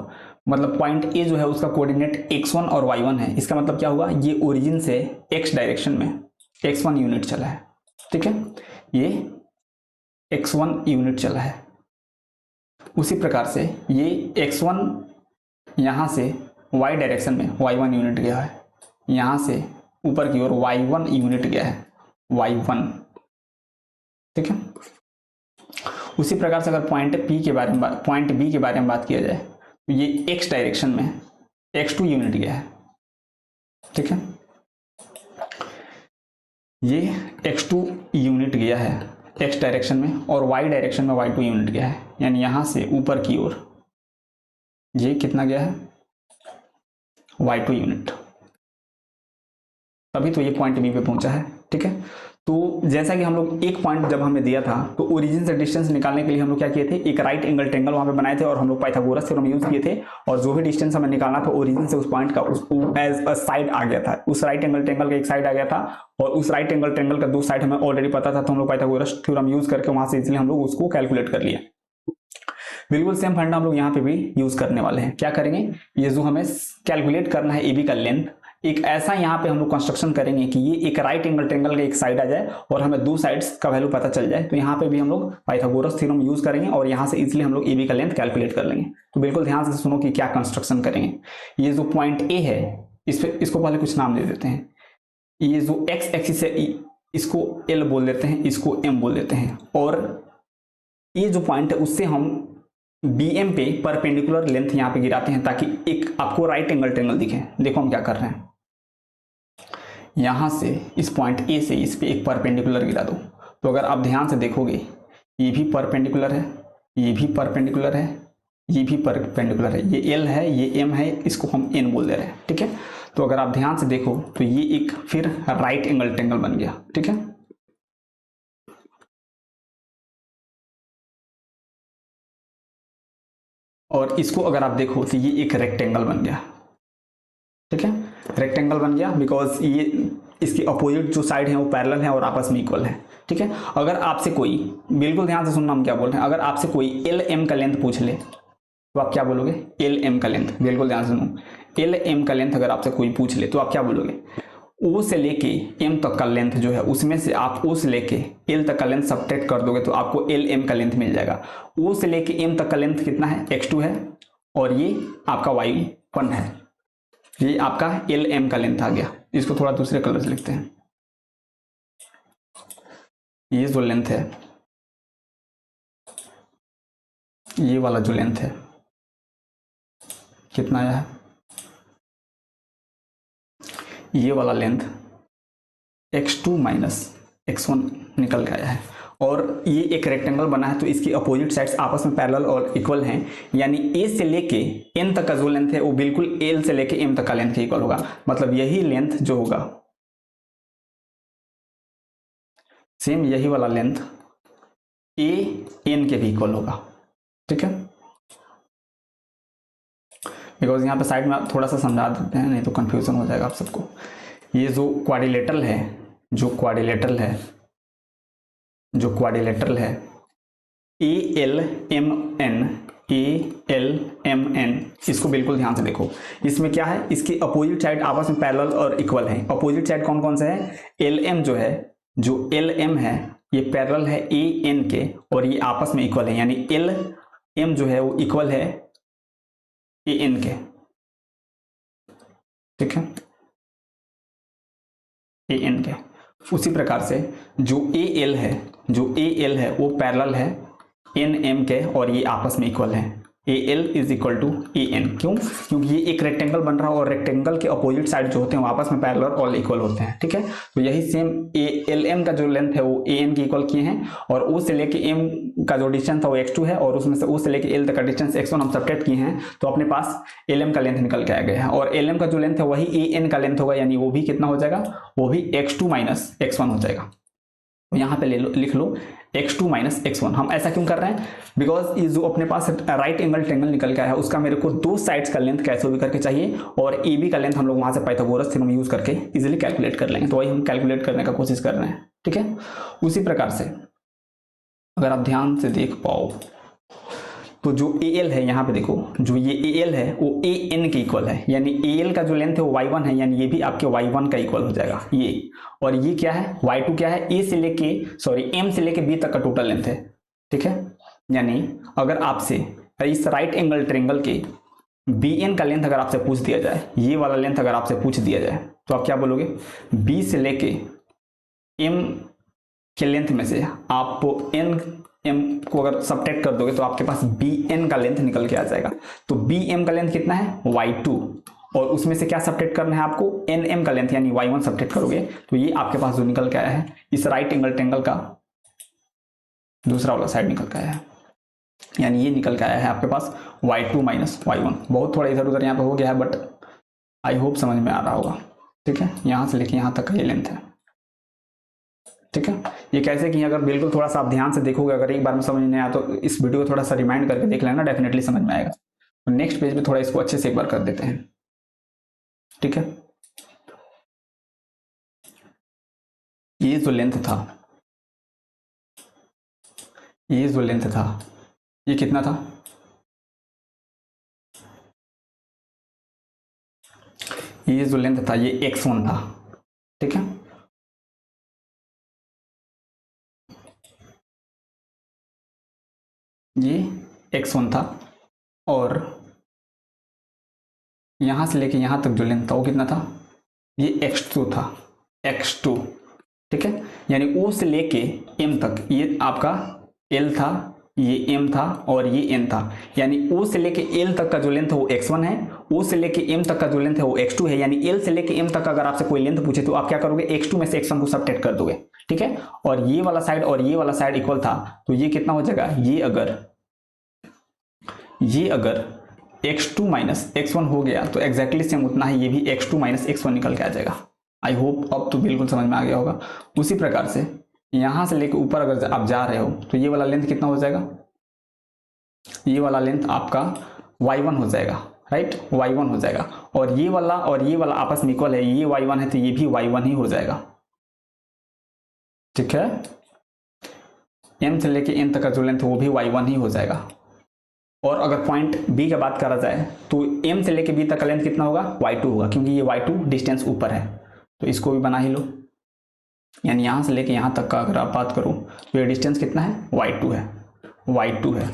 मतलब पॉइंट ए जो है उसका कोऑर्डिनेट x1 और y1 है। इसका मतलब क्या होगा? ये ओरिजिन से x डायरेक्शन में x1 यूनिट चला है, ठीक है, ये x1 यूनिट चला है। उसी प्रकार से ये x1 यहां से y डायरेक्शन में y1 यूनिट गया है, यहां से ऊपर की ओर y1 यूनिट गया है, y1, ठीक है। उसी प्रकार से अगर पॉइंट बी के बारे में बात किया जाए तो ये x डायरेक्शन में x2 यूनिट गया है, ठीक है, ये x2 यूनिट गया है x डायरेक्शन में, और y डायरेक्शन में y2 यूनिट गया है, यानी यहां से ऊपर की ओर ये कितना गया है? y2 unit. तभी तो ये पॉइंट बी पे पहुंचा है, ठीक है। तो जैसा कि हम लोग एक पॉइंट जब हमें दिया था तो ओरिजिन से डिस्टेंस निकालने के लिए हम लोग क्या किए थे? एक राइट एंगल ट्रायंगल वहां पे बनाए थे और हम लोग पाइथागोरस थ्योरम यूज किए थे, और जो भी डिस्टेंस हमें निकालना था ओरिजिन से उस पॉइंट का उसको एज अ साइड आ गया था, उस राइट एंगल ट्रायंगल का एक साइड आ गया था, और उस राइट एंगल ट्रायंगल का दो साइड हमें ऑलरेडी पता था, तो हम लोग पाइथागोरस थ्योरम यूज करके वहां से इजिली हम लोग उसको कैलकुलेट कर लिया। बिल्कुल सेम फंडा हम लोग यहाँ पे भी यूज करने वाले हैं। क्या करेंगे? ये जो हमें कैलकुलेट करना है एबी का लेंथ, एक ऐसा यहाँ पे हम लोग कंस्ट्रक्शन करेंगे कि ये एक राइट एंगल ट्रायंगल का एक साइड आ जाए और हमें दो साइड्स का वैल्यू पता चल जाए। तो यहाँ पे भी हम लोग पाइथागोरस थ्योरम यूज करेंगे और यहाँ से इजिली हम लोग एबी का लेंथ कैलकुलेट कर लेंगे। तो बिल्कुल ध्यान से सुनो कि क्या कंस्ट्रक्शन करेंगे। ये जो पॉइंट ए है इसको पहले कुछ नाम दे देते हैं। ये जो एक्स एक्सिस है इसको एल बोल देते हैं, इसको एम बोल देते हैं, और ये जो पॉइंट है उससे हम BM पे परपेंडिकुलर लेंथ यहाँ पे गिराते हैं ताकि एक आपको राइट एंगल ट्रायंगल दिखे। देखो हम क्या कर रहे हैं, यहां से इस पॉइंट ए से इस पे एक परपेंडिकुलर गिरा दो। तो अगर आप ध्यान से देखोगे ये भी परपेंडिकुलर है, ये भी परपेंडिकुलर है, ये भी परपेंडिकुलर है, ये L है, ये M है, इसको हम N बोल दे रहे हैं, ठीक है। तो अगर आप ध्यान से देखो तो ये एक फिर राइट एंगल ट्रायंगल बन गया, ठीक है। और इसको अगर आप देखो तो ये एक रेक्टेंगल बन गया, ठीक है, रेक्टेंगल बन गया बिकॉज ये इसकी अपोजिट जो साइड है वो पैरेलल है और आपस में इक्वल है, ठीक है। अगर आपसे कोई, बिल्कुल ध्यान से सुनना हम क्या बोल रहे हैं, अगर आपसे कोई LM का लेंथ पूछ ले तो आप क्या बोलोगे? LM का लेंथ, बिल्कुल ध्यान से सुनो, LM का लेंथ अगर आपसे कोई पूछ ले तो आप क्या बोलोगे? O से लेके M तक का लेंथ जो है उसमें से आप O से लेके L तक का लेंथ सब्ट्रैक्ट कर दोगे तो आपको LM का लेंथ मिल जाएगा। O से लेके M तक का लेंथ कितना है? x2 है, और ये आपका y1 है, ये आपका LM का लेंथ आ गया। इसको थोड़ा दूसरे कलर से लिखते हैं। ये जो लेंथ है, ये वाला जो लेंथ है कितना आया है? ये वाला लेंथ x2 माइनस x1 निकल के आया है, और ये एक रेक्टेंगल बना है तो इसकी अपोजिट साइड्स आपस में पैरेलल और इक्वल हैं, यानी A से लेके N तक का जो लेंथ है वो बिल्कुल L से लेके M तक का लेंथ के इक्वल होगा। मतलब यही लेंथ जो होगा, सेम यही वाला लेंथ A N के भी इक्वल होगा, ठीक है। बिकॉज यहाँ पे साइड में थोड़ा सा समझा देते हैं, नहीं तो कंफ्यूजन हो जाएगा आप सबको। ये जो क्वाड्रिलेटरल है, जो क्वाड्रिलेटरल है ALMN, इसको बिल्कुल ध्यान से देखो। इसमें क्या है? इसकी अपोजिट साइड आपस में पैरेलल और इक्वल है। अपोजिट साइड कौन कौन से है? LM जो है, जो LM है ये पैरेलल है AN के और ये आपस में इक्वल है, यानी LM जो है वो इक्वल है AN के, ठीक है, ए एन के। उसी प्रकार से जो ए एल है वो पैरेलल है एन एम के, और ये आपस में इक्वल है। A L is equal to A N. क्यों? क्योंकि ये एक रेक्टेंगल बन रहा है और रेक्टेंगल के अपोजिट साइड जो होते हैं वो आपस में पैरेलल और इक्वल होते हैं। ठीक है, तो यही सेम ए एल एम का जो लेंथ है वो ए एन की इक्वल किए हैं, और ओ से लेके एम का जो डिस्टेंस था वो x2 है, और उसमें से ओ से लेके एल तक का डिस्टेंस x1 हम सब्ट्रैक्ट किए हैं, तो अपने पास एल एम का लेंथ निकल के आ गया है। और एल एम का जो लेंथ है वही ए एन का लेंथ होगा, यानी वो भी कितना हो जाएगा, वो भी x2 माइनस x1 हो जाएगा। तो यहाँ पे लिख लो x2 माइनस x1। हम ऐसा क्यों कर रहे हैं? बिकॉज ये जो अपने पास राइट एंगल ट्रायंगल निकल के आया है उसका मेरे को दो साइड्स का लेंथ कैसे भी करके चाहिए, और ए बी का लेंथ हम लोग वहां से पाइथागोरस थ्योरम यूज करके इजीली कैलकुलेट कर लेंगे। तो वही हम कैलकुलेट करने का कोशिश कर रहे हैं। ठीक है, उसी प्रकार से अगर आप ध्यान से देख पाओ तो जो ए एल है, यहाँ पे देखो, जो ये ए एल है वो ए एन के इक्वल है, यानी ए एल का जो लेंथ है वो y1 है, यानी ये भी आपके y1 का इक्वल हो जाएगा ये। और ये क्या है, y2 क्या है, ए से लेके m से लेके b तक का टोटल लेंथ है। ठीक है, यानी अगर आपसे इस राइट एंगल ट्रायंगल के बी एन का लेंथ अगर आपसे पूछ दिया जाए, ये वाला लेंथ अगर आपसे पूछ दिया जाए, तो आप क्या बोलोगे? b से लेके m के लेंथ में से आप एम को अगर सब्ट्रैक्ट कर दोगे तो आपके पास बी एन का लेंथ निकल के आ जाएगा। तो बी एम का लेंथ कितना है? y2, और उसमें से क्या सब्ट्रैक्ट करना है आपको? एन एम का लेंथ, यानी y1 सब्ट्रैक्ट करोगे तो ये आपके पास जो निकल के आया है इस राइट एंगल ट्रायंगल का दूसरा वाला साइड निकल के आया है, यानी ये निकल के आया है आपके पास y2 माइनस y1। बहुत थोड़ा इधर उधर यहाँ पे हो गया है, बट आई होप समझ में आ रहा होगा। ठीक है, यहां से लेके यहां तक का ये लेंथ है। ठीक है, ये कैसे कि अगर बिल्कुल थोड़ा सा आप ध्यान से देखोगे, अगर एक बार में समझ नहीं आया तो इस वीडियो को थोड़ा सा रिमाइंड करके देख लेना, डेफिनेटली समझ में आएगा। तो नेक्स्ट पेज पे थोड़ा इसको अच्छे से एक बार कर देते हैं। ठीक है, ये जो लेंथ था, ये कितना था? ये जो लेंथ था ये x1 था। ठीक है, ये x1 था, और यहां से लेके यहां तक जो लेंथ था वो कितना था? ये x2 था, x2। ठीक है, यानी o से लेके m तक ये आपका l था, ये m था, और ये n था, यानी o से लेके l तक का जो लेंथ है वो x1 है, o से लेके m तक का जो लेंथ है वो x2 है, यानी l से लेके m तक अगर आपसे कोई लेंथ पूछे तो आप क्या करोगे? x2 में से x1 को सब्ट्रैक्ट कर दोगे। ठीक है, और ये वाला साइड और ये वाला साइड इक्वल था, तो ये कितना हो जाएगा? ये अगर x2 माइनस x1 हो गया तो एग्जैक्टली सेम उतना ही ये भी x2 माइनस x1 निकल के आ जाएगा। आई होप अब तो बिल्कुल समझ में आ गया होगा। उसी प्रकार से यहां से लेकर ऊपर अगर आप जा रहे हो तो ये वाला लेंथ कितना हो जाएगा? ये वाला लेंथ आपका y1 हो जाएगा, राइट, y1 हो जाएगा, और ये वाला आपस में इक्वल है, ये y1 है तो ये भी y1 ही हो जाएगा। ठीक है, m से लेके n तक का जो लेंथ है वो भी y1 ही हो जाएगा। और अगर पॉइंट बी की बात करा जाए तो m से लेके b तक का लेंथ कितना होगा? y2 होगा, क्योंकि ये y2 डिस्टेंस ऊपर है, तो इसको भी बना ही लो। यानी यहां से लेके यहां तक का अगर आप बात करो तो ये डिस्टेंस कितना है? y2 है।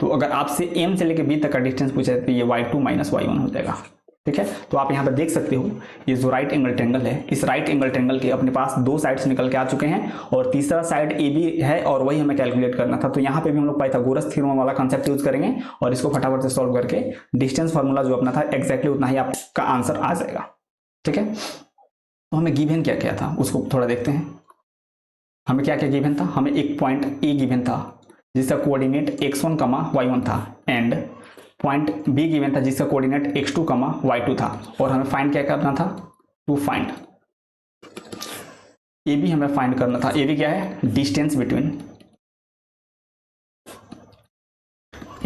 तो अगर आपसे m से लेके b तक का डिस्टेंस पूछा तो ये y2 माइनस y1 हो जाएगा। ठीक है, तो आप यहाँ पर देख सकते हो ये जो राइट एंगल ट्रायंगल है, इस राइट एंगल ट्रायंगल के अपने पास दो साइड्स निकल के आ चुके हैं, और तीसरा साइड ए बी है, और वही हमें कैलकुलेट करना था। तो यहाँ पे भी हम लोग पाइथागोरस थ्योरम वाला कंसेप्ट यूज करेंगे, और इसको फटाफट से सॉल्व करके डिस्टेंस फार्मूला जो अपना था एग्जैक्टली उतना ही आपका आंसर आ जाएगा। ठीक है, तो हमें गिवन क्या क्या था उसको थोड़ा देखते हैं। हमें क्या क्या गिवन था? हमें एक पॉइंट ए गिवन था जिसका कोऑर्डिनेट x1, y1 था, एंड पॉइंट बी गिवन था जिसका कोऑर्डिनेट x2, y2 था, और हमें फाइंड क्या करना था? टू फाइंड ए बी हमें फाइंड करना था। ए बी क्या है? Distance between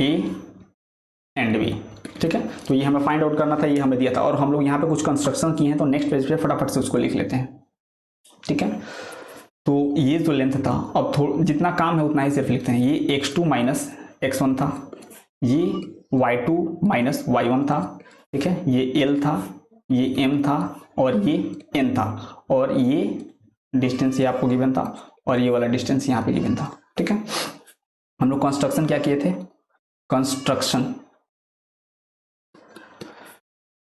A and B. ठीक है, तो ये हमें फाइंड आउट करना था, ये हमें दिया था, और हम लोग यहाँ पे कुछ कंस्ट्रक्शन किए हैं, तो नेक्स्ट पेज पे फटाफट से उसको लिख लेते हैं। ठीक है, तो ये जो लेंथ था, अब जितना काम है उतना ही सिर्फ लिखते हैं। ये x2 माइनस x1 था, ये y2 माइनस y1 था। ठीक है, ये l था, ये m था, और ये n था, और ये डिस्टेंस ये आपको गिवन था, और ये वाला डिस्टेंस यहाँ पे गिवन था। ठीक है, हम लोग कंस्ट्रक्शन क्या किए थे? कंस्ट्रक्शन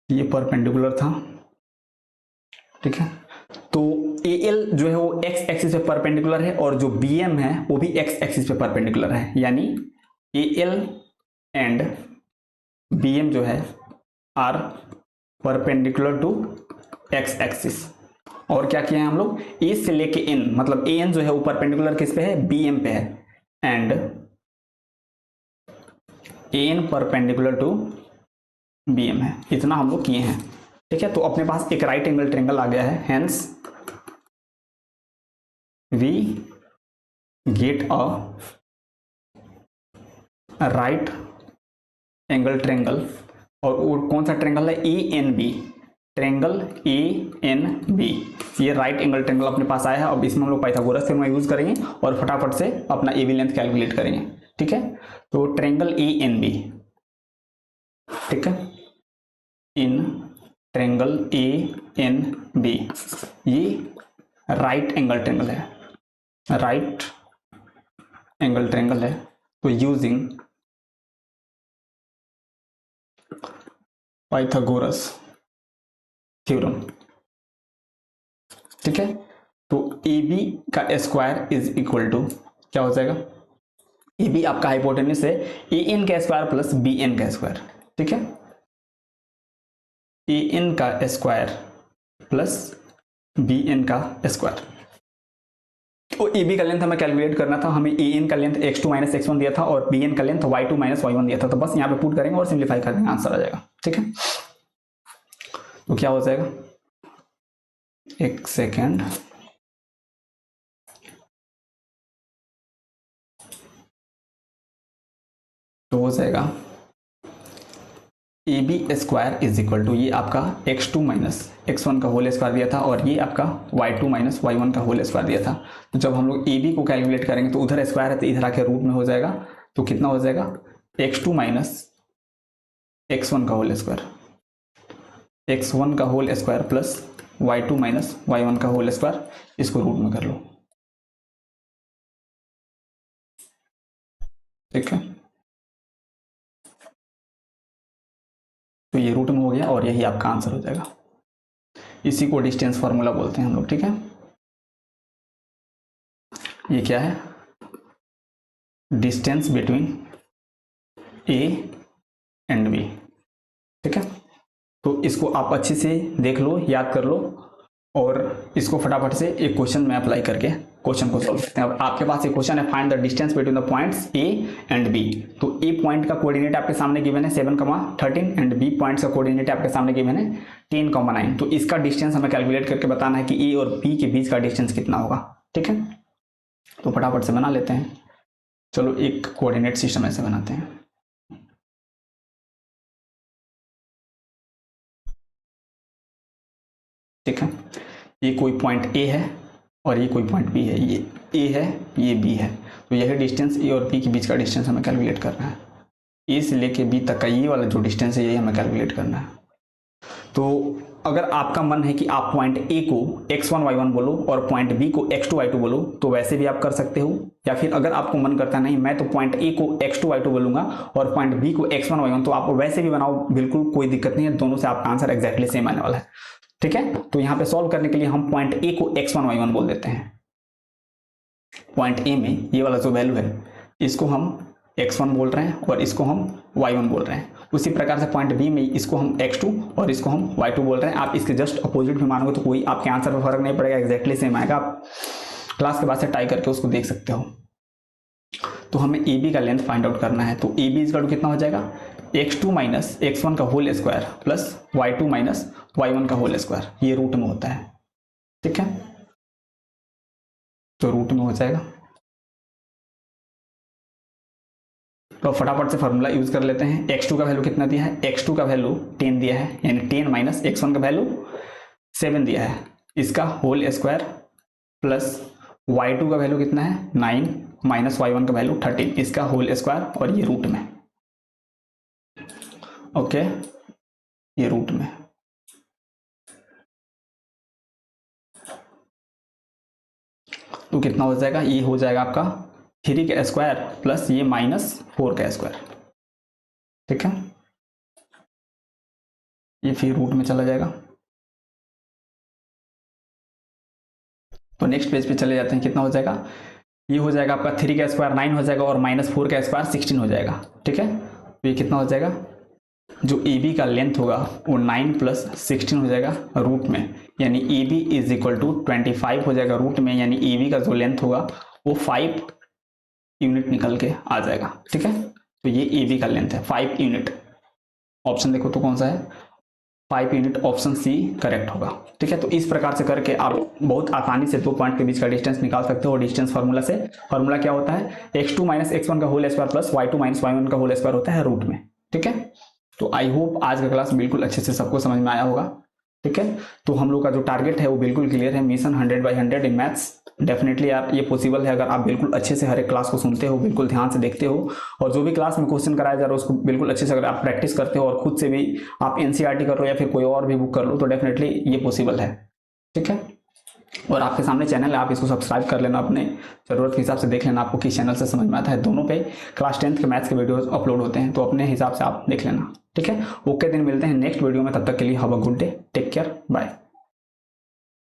ये परपेंडिकुलर था, ठीक है। तो ए एल जो है वो एक्स एक्सिस पे परपेंडिकुलर है और जो बी एम है वो भी एक्स एक्सिस पे परपेंडिकुलर है, यानी A L and B M जो है are perpendicular to x axis. और क्या किया है हम लोग, ए से लेके एन, मतलब ए एन जो है वो परपेंडिकुलर किस पे है, बी एम पे है, and A N perpendicular to B M है। इतना हम लोग किए हैं, ठीक है। तो अपने पास एक राइट एंगल ट्रायंगल आ गया है, hence we get a right angle triangle. और वो कौन सा ट्रायंगल है, A N B, triangle A N B. ये राइट एंगल ट्रायंगल अपने पास आया है। अब इसमें हम लोग पाइथागोरस थ्योरम यूज करेंगे और फटाफट से अपना ए बी लेंथ कैलकुलेट करेंगे, ठीक है। तो ट्रायंगल ए एन बी, ठीक है, in triangle A N B, ये राइट एंगल ट्रायंगल है, राइट एंगल ट्रायंगल है। तो यूजिंग पाइथागोरस थ्योरम, ठीक है। तो ए बी का स्क्वायर इज इक्वल टू क्या हो जाएगा, ए बी आपका हाइपोटेन्यूस है, ए एन का स्क्वायर प्लस बी एन का स्क्वायर, ठीक है। ए एन का स्क्वायर प्लस बी एन का स्क्वायर। तो ए बी का लेंथ हमें कैलकुलेट करना था, हमें ए एन का लेंथ x2 माइनस x1 दिया था और बी एन का लेंथ y2 माइनस y1 दिया था। तो बस यहाँ पे पुट करेंगे और सिंप्लीफाई कर देंगे, आंसर आ जाएगा, ठीक है। तो क्या हो जाएगा, एक सेकेंड, तो हो जाएगा A B square is equal to, ये आपका x2 माइनस x1 का होल स्क्वायर दिया था और ये आपका y2 माइनस y1 का होल स्क्वायर दिया था। तो जब हम लोग ए बी को कैलकुलेट करेंगे तो उधर स्क्वायर है तो इधर आके रूट में हो जाएगा। तो कितना हो जाएगा, x2 माइनस x1 का होल स्क्वायर, x1 का whole square plus y2 minus y1 का होल स्क्वायर, इसको रूट में कर लो, ठीक है। तो ये रूट में हो गया और यही आपका आंसर हो जाएगा। इसी को डिस्टेंस फार्मूला बोलते हैं हम लोग, ठीक है। ये क्या है, distance between A and B, ठीक है। तो इसको आप अच्छे से देख लो, याद कर लो और इसको फटाफट से एक क्वेश्चन में अप्लाई करके क्वेश्चन को सॉल्व करते हैं। अब आपके पास एक क्वेश्चन है, find the distance between the points A and B. तो ए पॉइंट का कोऑर्डिनेट आपके सामने गिवन है 7,13 एंड बी पॉइंट का कोऑर्डिनेट आपके सामने गिवन है 10,9। तो इसका डिस्टेंस हमें कैलकुलेट करके बताना है कि ए और बी के बीच का डिस्टेंस कितना होगा, ठीक है। तो फटाफट से बना लेते हैं, चलो एक कोऑर्डिनेट सिस्टम ऐसे बनाते हैं, ठीक है। ये कोई पॉइंट ए है और ये कोई पॉइंट बी है, ये ए है ये बी है। तो यही डिस्टेंस ए और बी के बीच का डिस्टेंस हमें कैलकुलेट करना है। ए से लेके बी तक का ये वाला जो डिस्टेंस है यही हमें कैलकुलेट करना है। तो अगर आपका मन है कि आप पॉइंट ए को x1 y1 बोलो और पॉइंट बी को x2 y2 बोलो तो वैसे भी आप कर सकते हो, या फिर अगर आपको मन करता है नहीं मैं तो पॉइंट ए को x2 y2 बोलूंगा और पॉइंट बी को x1 y1, तो आप वैसे भी बनाओ, बिल्कुल कोई दिक्कत नहीं है, दोनों से आपका आंसर एक्जैक्टली सेम आने वाला है, ठीक है। तो यहां पे सॉल्व करने के लिए हम पॉइंट ए को x1 y1 बोल देते हैं। पॉइंट ए में ये वाला जो वैल्यू है इसको हम x1 बोल रहे हैं और इसको हम y1 बोल रहे हैं। उसी प्रकार से पॉइंट बी में इसको हम x2 और इसको हम y2 बोल रहे हैं। आप इसके जस्ट अपोजिट में मानोगे तो कोई आपके आंसर में फर्क नहीं पड़ेगा, एक्जैक्टली सेम आएगा। आप क्लास के बाद से टाई करके उसको देख सकते हो। तो हमें ए बी का लेंथ फाइंड आउट करना है। तो ए बी इज कितना हो जाएगा, x2 माइनस x1 का whole square plus y2 minus y1 का होल स्क्वायर, ये रूट में होता है, ठीक है। तो रूट में हो जाएगा। तो फटाफट से फार्मूला यूज कर लेते हैं। x2 का वैल्यू कितना दिया है, x2 का वैल्यू 10 दिया है, यानी 10 माइनस x1 का वैल्यू 7 दिया है, इसका होल स्क्वायर प्लस y2 का वैल्यू कितना है 9 माइनस y1 का वैल्यू 13, इसका होल स्क्वायर और ये रूट में, ओके, ये रूट में। तो कितना हो जाएगा, ये हो जाएगा आपका 3 का स्क्वायर प्लस ये माइनस 4 का स्क्वायर, ठीक है। ये फिर रूट में चला जाएगा, तो नेक्स्ट पेज पे चले जाते हैं। कितना हो जाएगा, ये हो जाएगा आपका 3 का स्क्वायर 9 हो जाएगा और -4 का स्क्वायर 16 हो जाएगा। ठीक है, तो ये कितना हो जाएगा, जो ए बी का लेंथ होगा वो 9 + 16 हो जाएगा रूट में, यानी A B is equal to 25 हो जाएगा रूट में, यानी ए बी का जो लेंथ होगा वो 5 यूनिट निकल के आ जाएगा। ठीक है, तो ये ए बी का लेंथ है 5 यूनिट। ऑप्शन देखो तो कौन सा है, 5 यूनिट, ऑप्शन सी करेक्ट होगा। ठीक है, तो इस प्रकार से करके आप बहुत आसानी से 2 पॉइंट के बीच का डिस्टेंस निकाल सकते हो। डिस्टेंस फार्मूला से, फार्मूला क्या होता है, x2 - x1 का whole square plus y2 - y1 का होल स्क्वायर होता है रूट में। ठीक है, तो आई होप आज का क्लास बिल्कुल अच्छे से सबको समझ में आया होगा। ठीक है, तो हम लोग का जो टारगेट है वो बिल्कुल क्लियर है, मिशन 100/100 इन मैथ्स। डेफिनेटली यार ये पॉसिबल है अगर आप बिल्कुल अच्छे से हर एक क्लास को सुनते हो, बिल्कुल ध्यान से देखते हो, और जो भी क्लास में क्वेश्चन कराया जा रहा है उसको बिल्कुल अच्छे से अगर आप प्रैक्टिस करते हो और खुद से भी आप एनसीईआरटी कर लो या फिर कोई और भी बुक कर लो, तो डेफिनेटली ये पॉसिबल है। ठीक है, और आपके सामने चैनल है, आप इसको सब्सक्राइब कर लेना, अपने ज़रूरत के हिसाब से देख लेना आपको किस चैनल से समझ में आता है। दोनों पे क्लास 10th के मैथ्स के वीडियोस अपलोड होते हैं, तो अपने हिसाब से आप देख लेना। ठीक है, ओके, दिन मिलते हैं नेक्स्ट वीडियो में, तब तक के लिए have a good day, take care, bye.